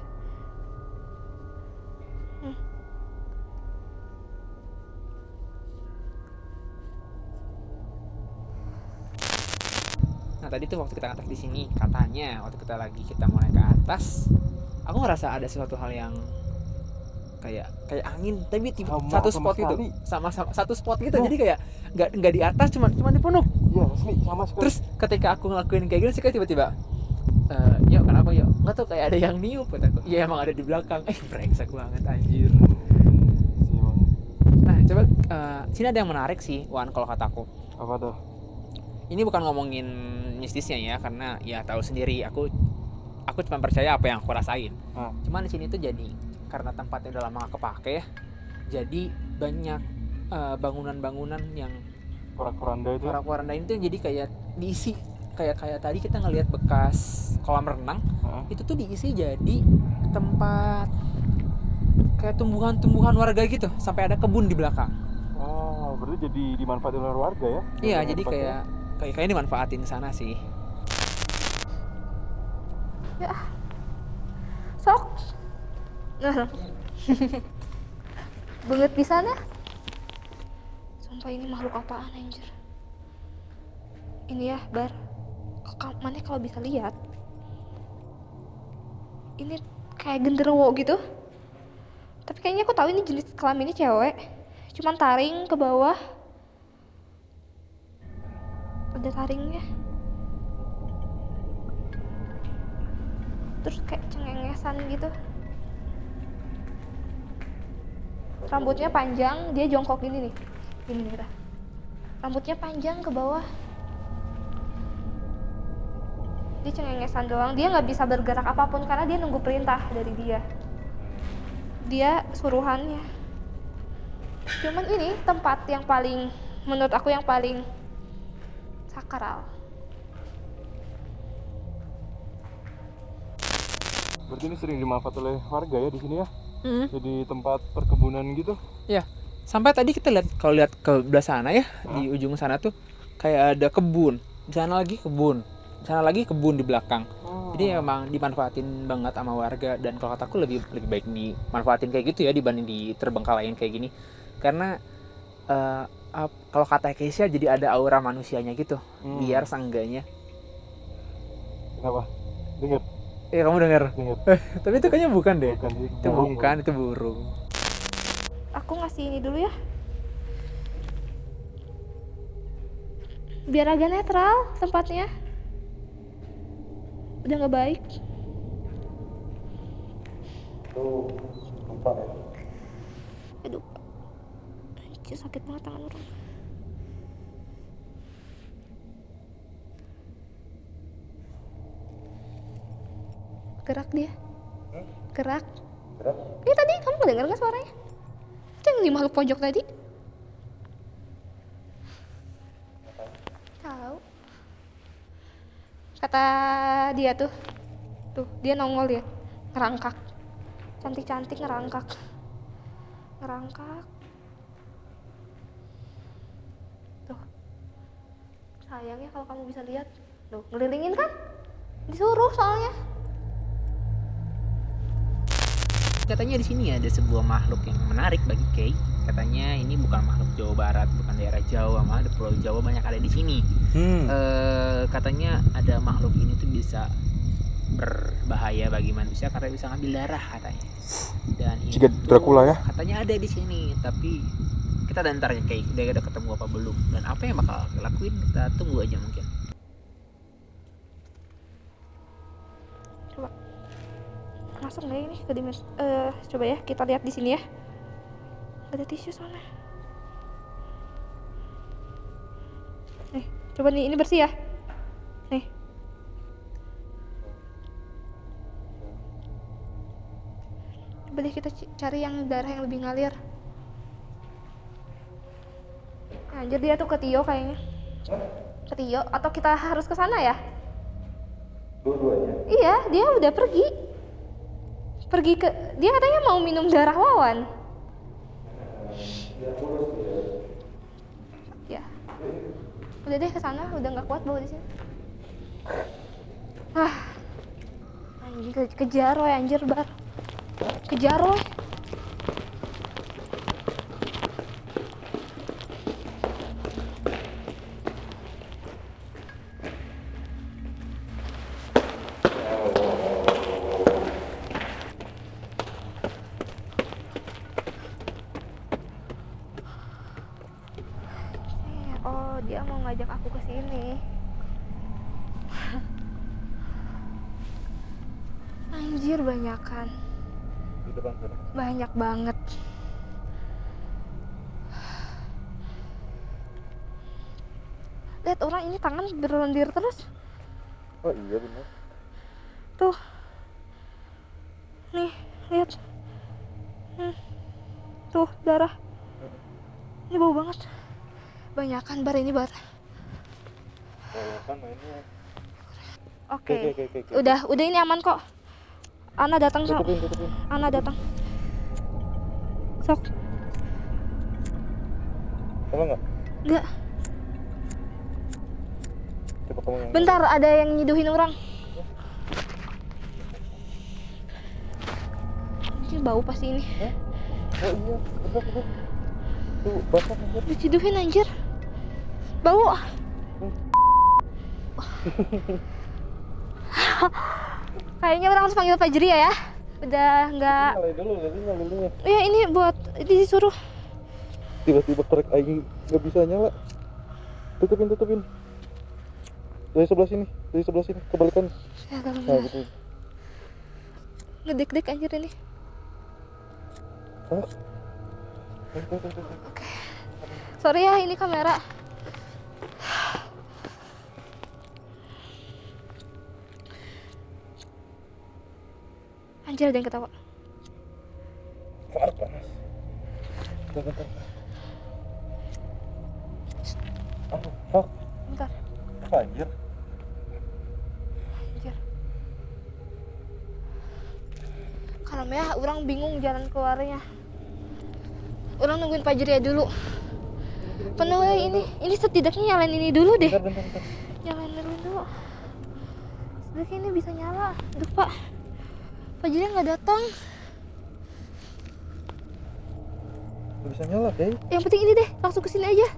[SPEAKER 2] Nah tadi tuh waktu kita ngantar di sini, katanya waktu kita mau naik ke atas, aku ngerasa ada sesuatu hal yang kayak angin, tapi satu spot gitu, sama satu spot gitu. Jadi kayak nggak di atas, cuma di punuk.
[SPEAKER 4] Iya asli sama sekali.
[SPEAKER 2] Terus ketika aku ngelakuin kayak gini sih, kayak tiba-tiba, yuk kenapa yuk? Nggak tuh kayak ada yang niup, kataku. Iya emang ada di belakang. Brengsek banget anjir. Nah coba sini ada yang menarik sih, Wan, kalau kataku.
[SPEAKER 4] Apa tuh?
[SPEAKER 2] Ini bukan ngomongin mistisnya ya, karena ya tahu sendiri aku cuma percaya apa yang aku rasain. Cuman di sini tuh jadi karena tempatnya udah lama gak kepake ya, jadi banyak bangunan-bangunan yang
[SPEAKER 4] Porak-poranda itu.
[SPEAKER 2] porak-poranda itu yang jadi kayak diisi kayak tadi kita ngelihat bekas kolam renang. Itu tuh diisi jadi tempat kayak tumbuhan-tumbuhan warga gitu, sampai ada kebun di belakang.
[SPEAKER 4] Oh, berarti jadi dimanfaatin oleh warga ya?
[SPEAKER 2] Iya, jadi kayak dimanfaatin sana sih.
[SPEAKER 1] Ya. Sok. Nah. Banget di sana. Sumpah ini makhluk apaan anjir. Ini ya, Bar. Mana kalau bisa lihat. Ini kayak genderuwo gitu. Tapi kayaknya aku tahu ini jenis kelaminnya cewek. Cuman taring ke bawah. Ada taringnya. Terus kayak cengengesan gitu. Rambutnya panjang, dia jongkok gini nih. Gini nih, rambutnya panjang ke bawah. Dia cengengesan doang, dia nggak bisa bergerak apapun karena dia nunggu perintah dari dia. Dia suruhannya. Cuman ini tempat yang paling, menurut aku yang paling sakral.
[SPEAKER 4] Berarti ini sering dimanfaat oleh warga ya di sini ya? Jadi tempat perkebunan gitu?
[SPEAKER 2] Iya. Sampai tadi kita kalau lihat ke belah sana ya, di ujung sana tuh kayak ada kebun. Di sana lagi kebun. sana lagi kebun di belakang. Jadi emang dimanfaatin banget sama warga, dan kalau kataku lebih baik dimanfaatin kayak gitu ya dibanding diterbengkalain kayak gini. Karena kalau kata Keisha jadi ada aura manusianya gitu. Biar seenggaknya.
[SPEAKER 4] Kenapa? Dengar.
[SPEAKER 2] Kamu dengar?
[SPEAKER 4] Dengar.
[SPEAKER 2] Tapi itu kayaknya bukan deh.
[SPEAKER 4] Bukan,
[SPEAKER 2] Itu bukan, itu burung.
[SPEAKER 1] Aku ngasih ini dulu ya. Biar agak netral tempatnya. Udah nggak baik.
[SPEAKER 3] Itu lupa ya.
[SPEAKER 1] Aduh. Anjir, sakit banget tangan orang. Gerak dia. Gerak.
[SPEAKER 3] Gerak?
[SPEAKER 1] Iya tadi kamu nggak nggak suaranya? Itu yang di makhluk pojok tadi. Tahu. Kata dia tuh dia nongol dia, ngerangkak, cantik-cantik ngerangkak. Tuh, sayangnya kalau kamu bisa lihat, tuh ngelilingin kan, disuruh soalnya.
[SPEAKER 2] Katanya di sini ada sebuah makhluk yang menarik bagi Kay. Katanya ini bukan makhluk Jawa Barat, bukan daerah Jawa, malah di Pulau Jawa banyak ada di sini. Katanya ada makhluk ini tuh bisa berbahaya bagi manusia karena bisa ngambil darah katanya. Dan
[SPEAKER 4] Jika Dracula ya?
[SPEAKER 2] Katanya ada di sini, tapi kita dan ntar ya Kay, udah ketemu apa belum dan apa yang bakal lakuin, kita tunggu aja mungkin.
[SPEAKER 1] Coba masuk nggak ini ke dimensi? Coba ya kita lihat di sini ya. Ada tisu sana. Nih, coba nih, ini bersih ya. Nih. Coba deh kita cari yang darah yang lebih ngalir. Anjir, dia tuh ke Tio kayaknya. Ke Tio, atau kita harus ke sana ya?
[SPEAKER 3] Dua-duanya.
[SPEAKER 1] Iya, dia udah pergi. Dia katanya mau minum darah Wawan. Ya. Udah deh ke sana, udah nggak kuat bawa di sini. Anjir, kejar woy, anjir bar. Kejar woy. Oh, dia mau ngajak aku ke sini. Anjir, banyakan.
[SPEAKER 3] Di depan sana.
[SPEAKER 1] Banyak banget. Lihat orang ini tangan berlendir terus.
[SPEAKER 3] Oh iya benar.
[SPEAKER 1] Tuh. Nih, lihat. Tuh, darah. Ini bau banget. Banyakan bar ini bar.
[SPEAKER 3] Kan mainnya.
[SPEAKER 1] Oke.
[SPEAKER 3] Oke.
[SPEAKER 1] Udah ini aman kok. Ana datang sok.
[SPEAKER 3] Tutupin.
[SPEAKER 1] Ana datang. Sok.
[SPEAKER 3] Sama nggak?
[SPEAKER 1] Enggak.
[SPEAKER 3] Coba kamu yang.
[SPEAKER 1] Bentar, ada yang nyiduhin orang. Ini bau pasti ini.
[SPEAKER 3] Oh iya, bener. Tuh basah anjir.
[SPEAKER 1] Diciduhin anjir. Bau. Kayaknya orang harus panggil Fajri ya. Udah nggak.
[SPEAKER 3] Nyalain dulu.
[SPEAKER 1] Iya, ini buat disuruh.
[SPEAKER 3] Tiba-tiba korek aing nggak bisa nyala. Tutupin. Dari sebelah sini, kebalikan.
[SPEAKER 1] Ya,
[SPEAKER 3] Nah, gitu.
[SPEAKER 1] Ngedek-dek anjir ini.
[SPEAKER 3] Hah?
[SPEAKER 1] Oke. Sorry ya, ini kamera. Anjir, ada yang ketawa.
[SPEAKER 3] Panas. Bentar. Fuck.
[SPEAKER 1] Bentar.
[SPEAKER 3] Apa anjir?
[SPEAKER 1] Anjir. Kalau ya, orang bingung jalan keluarnya. Orang nungguin Fajri ya dulu. Penuh ya ini setidaknya nyalain ini dulu deh.
[SPEAKER 3] Bentar.
[SPEAKER 1] Nyalain dulu. Udah kayak ini bisa nyala. Aduh Pak, Fajri nggak datang.
[SPEAKER 4] Nggak bisa nyala deh.
[SPEAKER 1] Yang penting ini deh, langsung ke sini aja.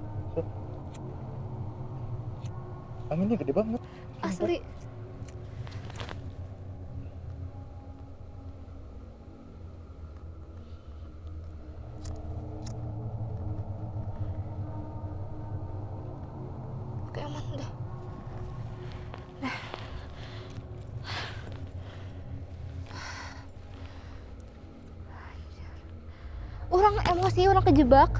[SPEAKER 4] Anginnya gede banget.
[SPEAKER 1] Asli. Oke aman udah. Nah. Orang emosi, orang kejebak.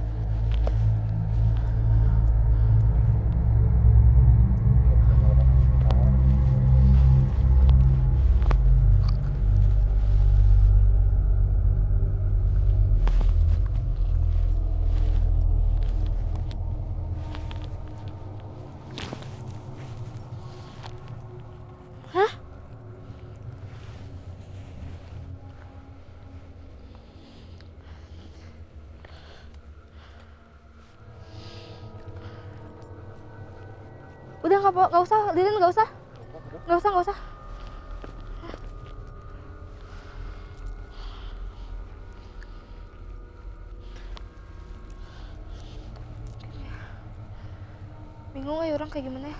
[SPEAKER 1] Hah? Udah nggak usah, Lilin nggak usah. Nggak usah. Bingung ya orang kayak gimana ya.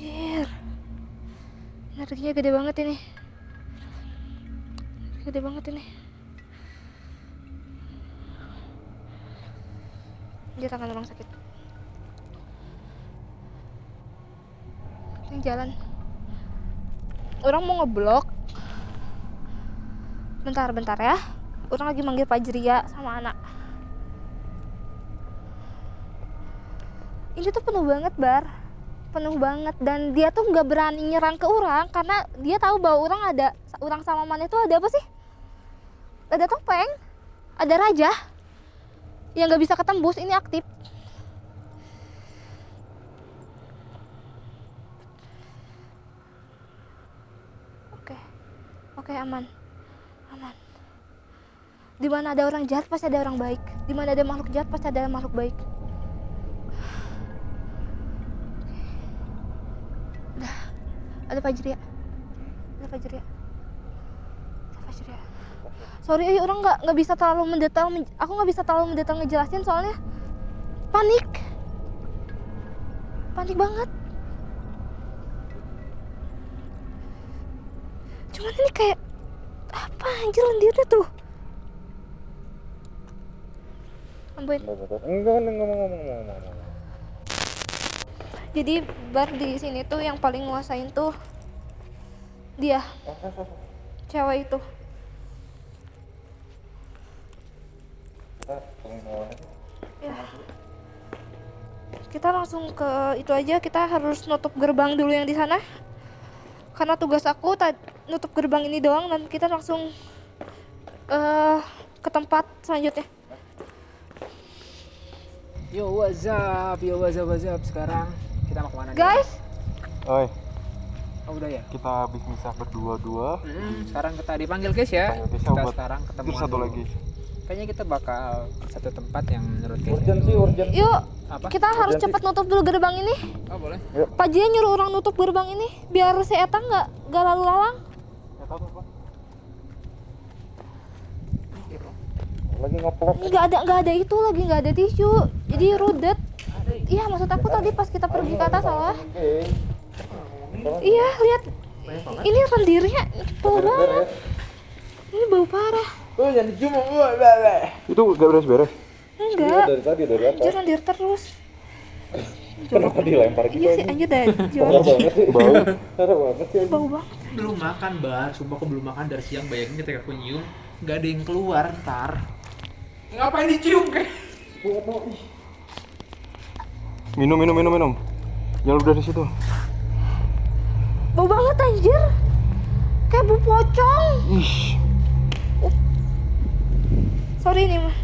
[SPEAKER 1] Anjir, energinya gede banget ini. Gede banget ini. Dia tangan orang sakit. Ini jalan. Orang mau ngeblok. Bentar ya. Orang lagi manggil Fajria sama anak. Ini tuh penuh banget, Bar. Penuh banget, dan dia tuh nggak berani nyerang ke orang karena dia tahu bahwa orang sama mana itu ada apa sih? Ada topeng, ada raja yang nggak bisa ketembus. Ini aktif. Oke, aman. Di mana ada orang jahat pasti ada orang baik. Di mana ada makhluk jahat pasti ada makhluk baik. Ada Fajria. Sorry, orang nggak bisa terlalu mendetail. Aku nggak bisa terlalu mendetail ngejelasin soalnya panik banget. Cuman ini kayak apa anjir lendirnya tuh. Ambil.
[SPEAKER 4] Enggak.
[SPEAKER 1] Jadi Bar di sini tuh yang paling nguasain tuh dia, cewek itu. Ya. Kita langsung ke itu aja. Kita harus nutup gerbang dulu yang di sana. Karena tugas aku nutup gerbang ini doang, dan kita langsung ke tempat selanjutnya.
[SPEAKER 2] Yo what's up. Sekarang kita mau kemana nih?
[SPEAKER 1] Guys,
[SPEAKER 4] Oi,
[SPEAKER 2] Oh udah ya?
[SPEAKER 4] kita habis misah berdua-dua.
[SPEAKER 2] Sekarang kita dipanggil Kes ya.
[SPEAKER 4] Panggil Kes
[SPEAKER 2] Kita
[SPEAKER 4] buat
[SPEAKER 2] sekarang ketemu
[SPEAKER 4] Terus satu lagi.
[SPEAKER 2] Kayaknya kita bakal satu tempat yang menurut Kes.
[SPEAKER 3] Urgent.
[SPEAKER 1] yuk
[SPEAKER 2] Apa?
[SPEAKER 1] kita harus cepat nutup dulu gerbang ini.
[SPEAKER 2] Oh boleh.
[SPEAKER 1] Pak Jia nyuruh orang nutup gerbang ini biar si Eta nggak lalu lalang.
[SPEAKER 4] Nggak tahu tuh apa.
[SPEAKER 3] Lagi ngeplok.
[SPEAKER 1] Nggak ada itu lagi, nggak ada tisu. Jadi rudet. Iya, maksud aku tadi pas kita pergi ke atas sawah. Iya, lihat. Ini rendirnya bau banget. Ini bau parah.
[SPEAKER 3] Oh, jangan dicium gua.
[SPEAKER 4] Itu gak beres-beres.
[SPEAKER 1] Enggak.
[SPEAKER 3] Dari tadi dari atas.
[SPEAKER 1] Anjir, rendir terus.
[SPEAKER 3] Kenapa dilempar gitu?
[SPEAKER 1] Iya sih, anjir dah jual.
[SPEAKER 3] Parah banget sih.
[SPEAKER 4] Bau.
[SPEAKER 3] Parah banget sih.
[SPEAKER 1] Bau banget.
[SPEAKER 2] Belum makan Bar, sumpah aku belum makan dari siang. Bayangin ketika aku nyium nggak ada yang keluar ntar. Ngapain dicium kayak?
[SPEAKER 4] Minum. Jangan udah di situ.
[SPEAKER 1] Bau banget anjir. Kayak bau pocong.
[SPEAKER 4] Ih,
[SPEAKER 1] Sorry nih mah.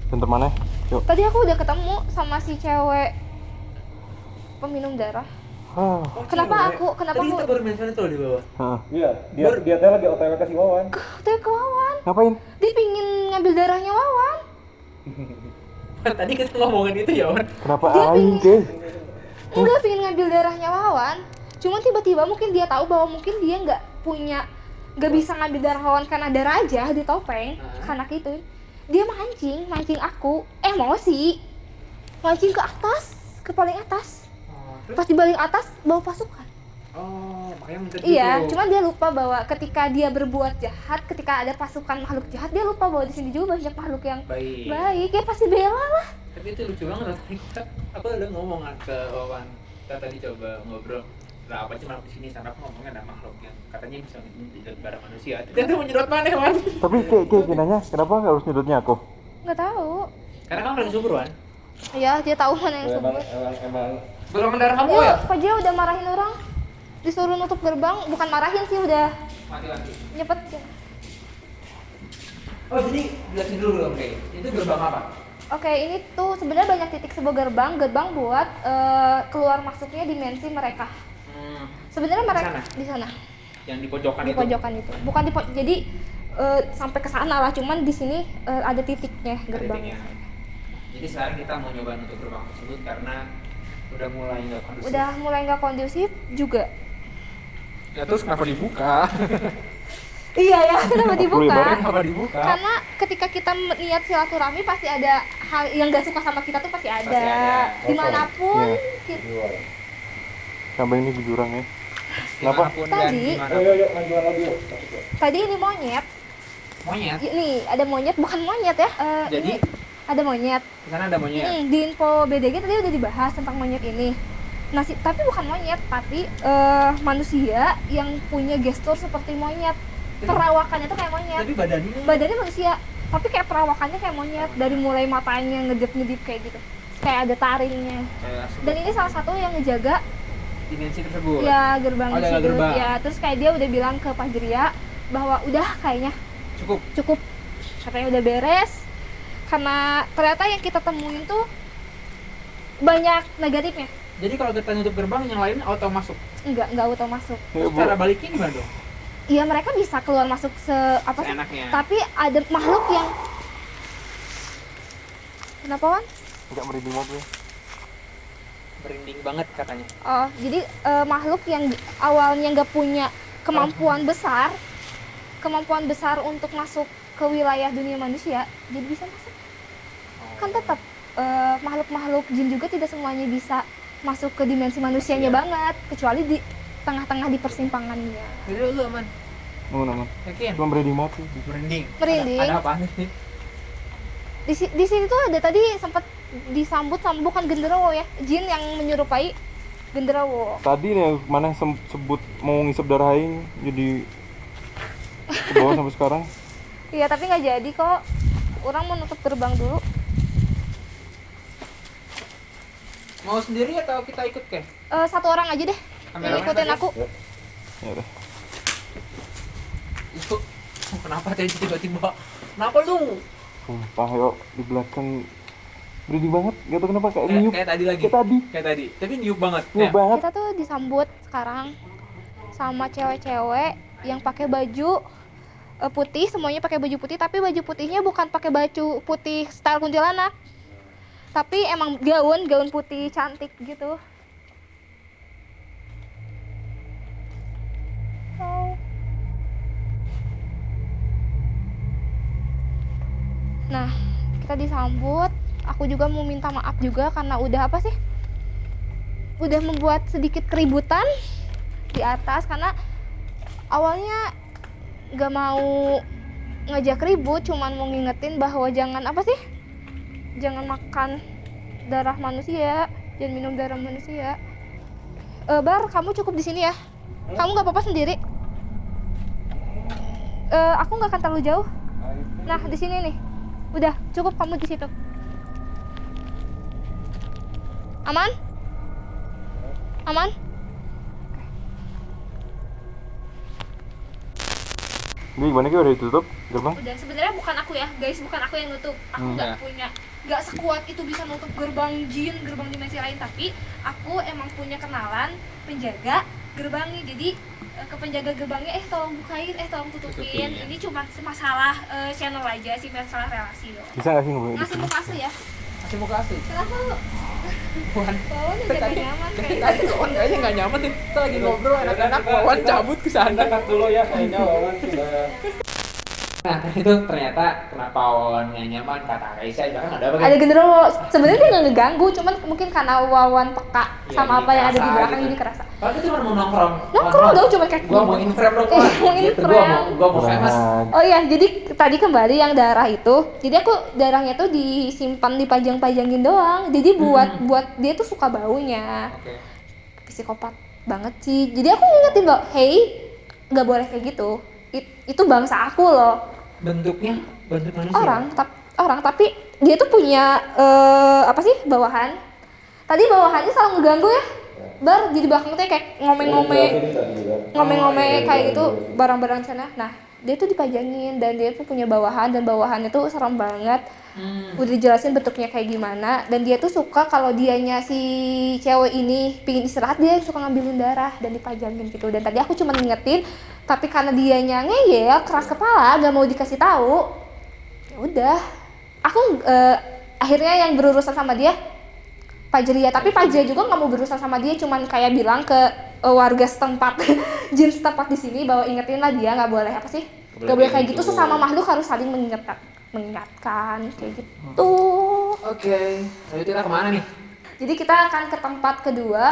[SPEAKER 4] bentar mana? Yuk.
[SPEAKER 1] Tadi aku udah ketemu sama si cewek peminum darah.
[SPEAKER 4] Ah,
[SPEAKER 1] Kenapa aku? Kenapa
[SPEAKER 2] Tadi
[SPEAKER 1] aku?
[SPEAKER 2] kita baru mention itu loh di bawah.
[SPEAKER 4] ah.
[SPEAKER 3] Iya, dia teh lagi OTW ke si Wawan.
[SPEAKER 1] Tuh ke Wawan.
[SPEAKER 4] Ngapain?
[SPEAKER 1] Dia pingin ngambil darahnya Wawan.
[SPEAKER 2] Tadi kita ngomongin itu ya, Wan.
[SPEAKER 4] Kenapa
[SPEAKER 1] Dia
[SPEAKER 4] aing teh?
[SPEAKER 1] Enggak pingin ngambil darahnya Wawan. Cuman tiba-tiba mungkin dia tahu bahwa mungkin dia nggak bisa ngambil darah Wawan karena ada raja di topeng. Karena itu dia mancing aku, emosi, mancing ke atas, ke paling atas. Pas di paling atas bawa pasukan.
[SPEAKER 2] Oh, makanya muncul
[SPEAKER 1] Iya,
[SPEAKER 2] gitu.
[SPEAKER 1] cuman dia lupa bahwa ketika dia berbuat jahat, ketika ada pasukan makhluk jahat, dia lupa bahwa di sini juga banyak makhluk yang baik. Ya pasti bela lah.
[SPEAKER 2] Tapi itu lucu banget. Aku udah ngomong ke Wawan. Kita tadi coba ngobrol. Lah apa cuma di sini sana aku ngomongnya ada makhluk yang katanya bisa menjadi barang manusia. Ternyata menyedot mana, Wan?
[SPEAKER 4] Tapi kayak nanya, kenapa nggak harus nyedotnya aku?
[SPEAKER 1] Nggak tahu.
[SPEAKER 2] Karena kamu paling subur, Wan.
[SPEAKER 1] Iya, dia tahu mana yang
[SPEAKER 3] Emang
[SPEAKER 1] subur.
[SPEAKER 3] emang
[SPEAKER 2] Golongan darah kamu
[SPEAKER 1] Yuk,
[SPEAKER 2] ya?
[SPEAKER 1] Pak Jia udah marahin orang. Disuruh nutup gerbang, bukan marahin sih, udah
[SPEAKER 2] Mati.
[SPEAKER 1] nyepet.
[SPEAKER 2] Oh, jadi jelasin dulu dong, Kay. Itu gerbang apa?
[SPEAKER 1] Oke, ini tuh sebenarnya banyak titik sebuah gerbang buat keluar masuknya dimensi mereka. Sebenarnya mereka
[SPEAKER 2] Sana?
[SPEAKER 1] di sana,
[SPEAKER 2] Yang di pojokan
[SPEAKER 1] di
[SPEAKER 2] itu.
[SPEAKER 1] pojokan itu. Bukan jadi sampai ke sana lah, cuman di sini ada titiknya
[SPEAKER 2] Ada
[SPEAKER 1] gerbangnya.
[SPEAKER 2] titiknya. Jadi sekarang kita mau nyoba nutup gerbang tersebut karena udah mulai nggak kondusif.
[SPEAKER 1] Udah mulai nggak kondusif juga.
[SPEAKER 2] Ya terus kenapa dibuka?
[SPEAKER 1] Iya ya, kenapa dibuka?
[SPEAKER 2] Kenapa dibuka?
[SPEAKER 1] Karena ketika kita niat silaturahmi pasti ada hal yang nggak suka sama kita tuh pasti ada.
[SPEAKER 2] Pasti ada.
[SPEAKER 1] Dimanapun.
[SPEAKER 4] Iya.
[SPEAKER 1] Kita-
[SPEAKER 4] Sampai ini di jurang ya. Kenapa?
[SPEAKER 2] Dimanapun dan
[SPEAKER 1] Tadi-
[SPEAKER 2] dimanapun.
[SPEAKER 3] yuk lanjutan lagi yuk.
[SPEAKER 1] Tadi ini monyet.
[SPEAKER 2] Monyet.
[SPEAKER 1] Nih ada monyet, bukan monyet ya.
[SPEAKER 2] Jadi
[SPEAKER 1] Ini ada monyet.
[SPEAKER 2] di sana ada monyet.
[SPEAKER 1] Di info BDG tadi udah dibahas tentang monyet ini. Tapi bukan monyet, tapi manusia yang punya gestur seperti monyet. Perawakannya tuh kayak monyet.
[SPEAKER 2] Tapi badannya
[SPEAKER 1] Badannya manusia, tapi kayak perawakannya kayak monyet. Dari mulai matanya ngedip-ngedip kayak gitu. Kayak ada taringnya.
[SPEAKER 2] kayak
[SPEAKER 1] Dan ini salah satu yang ngejaga
[SPEAKER 2] dimensi tersebut.
[SPEAKER 1] ya gerbang
[SPEAKER 2] Oh,
[SPEAKER 1] di
[SPEAKER 2] jaga
[SPEAKER 1] situ.
[SPEAKER 2] gerbang.
[SPEAKER 1] Ya, terus kayak dia udah bilang ke Pak Jeria bahwa udah kayaknya
[SPEAKER 2] Cukup.
[SPEAKER 1] katanya udah beres. Karena ternyata yang kita temuin tuh banyak negatifnya.
[SPEAKER 2] Jadi kalau kita nutup gerbang yang lain auto masuk.
[SPEAKER 1] Enggak auto masuk.
[SPEAKER 4] Ya,
[SPEAKER 2] Terus
[SPEAKER 4] Bu.
[SPEAKER 2] cara baliknya gimana dong?
[SPEAKER 1] Iya, mereka bisa keluar masuk apa sih?
[SPEAKER 2] Seenaknya.
[SPEAKER 1] Tapi ada makhluk yang kenapa, Wan?
[SPEAKER 4] Nggak merinding banget ya.
[SPEAKER 2] Merinding banget katanya.
[SPEAKER 1] Oh, jadi makhluk yang awalnya nggak punya kemampuan besar untuk masuk ke wilayah dunia manusia, jadi bisa masuk. Kan tetap makhluk-makhluk jin juga tidak semuanya bisa masuk ke dimensi manusianya banget, kecuali di tengah-tengah di persimpangannya.
[SPEAKER 2] Jadi lu aman.
[SPEAKER 4] Aman.
[SPEAKER 2] Yakin?
[SPEAKER 4] Cuma merinding banget sih.
[SPEAKER 2] Merinding.
[SPEAKER 1] Merinding.
[SPEAKER 2] Ada apaan sih?
[SPEAKER 1] Di sini tuh ada tadi sempat disambut sama bukan genderuwo ya, jin yang menyerupai genderuwo.
[SPEAKER 4] Tadi nih yang mana sebut mau ngisep darah aing jadi ke bawah sampai sekarang.
[SPEAKER 1] Iya, tapi nggak jadi kok. Orang mau nutup gerbang dulu.
[SPEAKER 2] Mau sendiri atau kita ikut, Ke?
[SPEAKER 1] Satu orang aja deh.
[SPEAKER 2] Kameramen
[SPEAKER 1] Ikutin
[SPEAKER 2] aja?
[SPEAKER 1] aku.
[SPEAKER 4] Ya udah.
[SPEAKER 2] Itu kenapa tadi tiba-tiba? Kenapa lu?
[SPEAKER 4] Sumpah yuk di belakang merinding banget. Gak tau kenapa kayak niup.
[SPEAKER 2] Kayak tadi lagi.
[SPEAKER 4] Kayak tadi.
[SPEAKER 2] Tapi niup banget.
[SPEAKER 4] Niup banget.
[SPEAKER 1] Kita tuh disambut sekarang sama cewek-cewek yang pakai baju putih, semuanya pakai baju putih, tapi baju putihnya bukan pakai baju putih style kuntilanak. Tapi emang gaun putih cantik gitu. Oh. Nah, kita disambut. Aku juga mau minta maaf juga karena udah apa sih? Udah membuat sedikit keributan di atas karena awalnya nggak mau ngajak ribut, cuman mau ngingetin bahwa jangan apa sih? Jangan makan darah manusia, jangan minum darah manusia. Bar, kamu cukup di sini ya. Kamu nggak apa-apa sendiri. Aku nggak akan terlalu jauh. Nah, di sini nih. Udah, cukup kamu di situ. Aman? Aman?
[SPEAKER 4] Ini gimana Ki, udah ditutup gerbang?
[SPEAKER 1] Udah, sebenarnya bukan aku ya guys, bukan aku yang nutup. Aku nggak punya, nggak sekuat itu bisa nutup gerbang jin, gerbang dimensi lain. Tapi aku emang punya kenalan penjaga gerbangnya. Jadi ke penjaga gerbangnya, tolong bukain, tolong tutupin. Ini cuma masalah channel aja sih, masalah relasi loh.
[SPEAKER 4] Bisa nggak sih ngobrol di
[SPEAKER 1] Ngasih
[SPEAKER 4] sini?
[SPEAKER 1] muka asli ya.
[SPEAKER 2] Masih muka asli.
[SPEAKER 1] Kenapa lu?
[SPEAKER 2] Wan,
[SPEAKER 1] Wawan udah jaga nyaman kayaknya.
[SPEAKER 2] tadi Wawan kayaknya nggak nyaman tuh. Kita lagi ngobrol enak-enak, Wawan cabut ke sana.
[SPEAKER 3] Cut dulu ya, kayaknya Wawan sudah.
[SPEAKER 2] Nah, itu ternyata kenapa Wawan nggak nyaman kata Raisa juga kan ada apa
[SPEAKER 1] Ada genderuwo. Sebenarnya dia nggak ngeganggu, cuman mungkin karena Wawan peka
[SPEAKER 2] Iya,
[SPEAKER 1] sama
[SPEAKER 2] jadi
[SPEAKER 1] apa yang ada di
[SPEAKER 2] kerasa
[SPEAKER 1] belakang
[SPEAKER 2] gitu.
[SPEAKER 1] jadi kerasa.
[SPEAKER 2] Kalau itu cuma mau nongkrong.
[SPEAKER 1] Nongkrong dong, cuma kayak
[SPEAKER 2] Gua mau in frame dong, Wan.
[SPEAKER 1] Mau in
[SPEAKER 2] Gitu,
[SPEAKER 1] frame.
[SPEAKER 2] gua mau famous.
[SPEAKER 1] Oh iya, jadi tadi kembali yang darah itu. Jadi aku darahnya tuh disimpan, dipajang-pajangin doang. Jadi buat dia tuh suka baunya.
[SPEAKER 2] Oke.
[SPEAKER 1] Psikopat banget sih. Jadi aku ngingetin loh, hey, nggak boleh kayak gitu. Itu bangsa aku loh.
[SPEAKER 2] Bentuknya bentuk manusia.
[SPEAKER 1] Orang tapi dia tuh punya apa sih, bawahan. Tadi bawahannya selalu ngeganggu ya. Bar jadi belakang tuh kayak ngome-ngome kayak gitu barang-barang sana. Nah, dia tuh dipajangin dan dia tuh punya bawahan, dan bawahannya tuh serem banget. Udah dijelasin bentuknya kayak gimana, dan dia tuh suka kalau dianya si cewek ini pingin istirahat, dia suka ngambilin darah dan dipajangin gitu. Dan tadi aku cuma ngingetin, tapi karena dianya ngeyel, keras kepala, gak mau dikasih tahu. Ya udah, aku akhirnya yang berurusan sama dia Pajria, tapi Pajria juga nggak mau berurusan sama dia, cuman kayak bilang ke warga setempat, jin setempat di sini bahwa ingetin lah dia nggak boleh apa sih, nggak boleh kayak gitu, sesama makhluk harus saling mengingatkan kayak gitu.
[SPEAKER 2] Oke. Lalu kita kemana nih?
[SPEAKER 1] Jadi kita akan ke tempat kedua.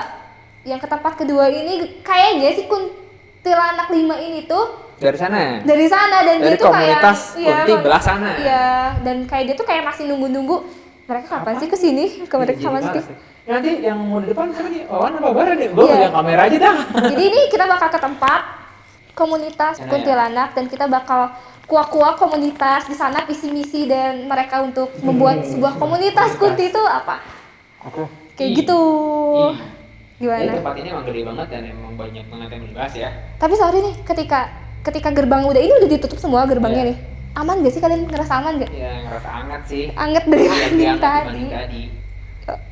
[SPEAKER 1] Yang ke tempat kedua ini kayaknya si kuntilanak 5 ini tuh
[SPEAKER 2] Dari sana.
[SPEAKER 1] dari sana, dan
[SPEAKER 2] Dari
[SPEAKER 1] dia tuh kayak
[SPEAKER 2] komunitas Kunti belah sana.
[SPEAKER 1] Iya, dan kayak dia tuh kayak masih nunggu-nunggu mereka kapan sih kesini, mereka kapan sih.
[SPEAKER 2] Nanti yang mau di depan siapa nih? Wawan apa Bara nih? Gue
[SPEAKER 1] Iya.
[SPEAKER 2] pegang kamera aja dah.
[SPEAKER 1] Jadi ini kita bakal ke tempat komunitas
[SPEAKER 2] Sana ya?
[SPEAKER 1] kuntilanak, dan kita bakal kuak-kuak komunitas di sana, visi misi dan mereka untuk membuat sebuah komunitas kunti itu apa?
[SPEAKER 4] Oke.
[SPEAKER 1] Kayak gitu.
[SPEAKER 2] Ya,
[SPEAKER 1] Gimana?
[SPEAKER 2] tempat ini emang gede banget dan emang banyak banget yang dibahas ya.
[SPEAKER 1] Tapi sorry nih, ketika gerbang udah ditutup semua gerbangnya
[SPEAKER 2] Iya.
[SPEAKER 1] nih. Aman gak sih, kalian ngerasa aman gak?
[SPEAKER 2] Ya ngerasa hangat sih.
[SPEAKER 1] Anget dari
[SPEAKER 2] Lebih
[SPEAKER 1] dibanding
[SPEAKER 2] hangat
[SPEAKER 1] tadi.
[SPEAKER 2] dibanding tadi.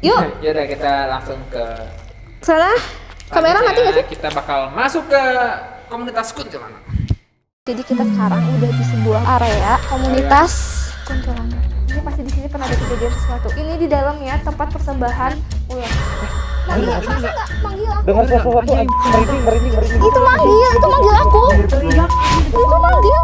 [SPEAKER 1] Yuk,
[SPEAKER 2] Ya udah kita langsung ke
[SPEAKER 1] sana. Kamera mati gak sih?
[SPEAKER 2] Kita bakal masuk ke komunitas kuntilanak.
[SPEAKER 1] Jadi kita sekarang udah di sebuah area komunitas kuntilanak. Ini pasti di sini pernah ada kejadian sesuatu. Ini di dalamnya tempat persembahan ular. Manggil, masa nggak manggil aku?
[SPEAKER 3] Dengar sesuatu merinding.
[SPEAKER 1] Itu manggil aku. Itu manggil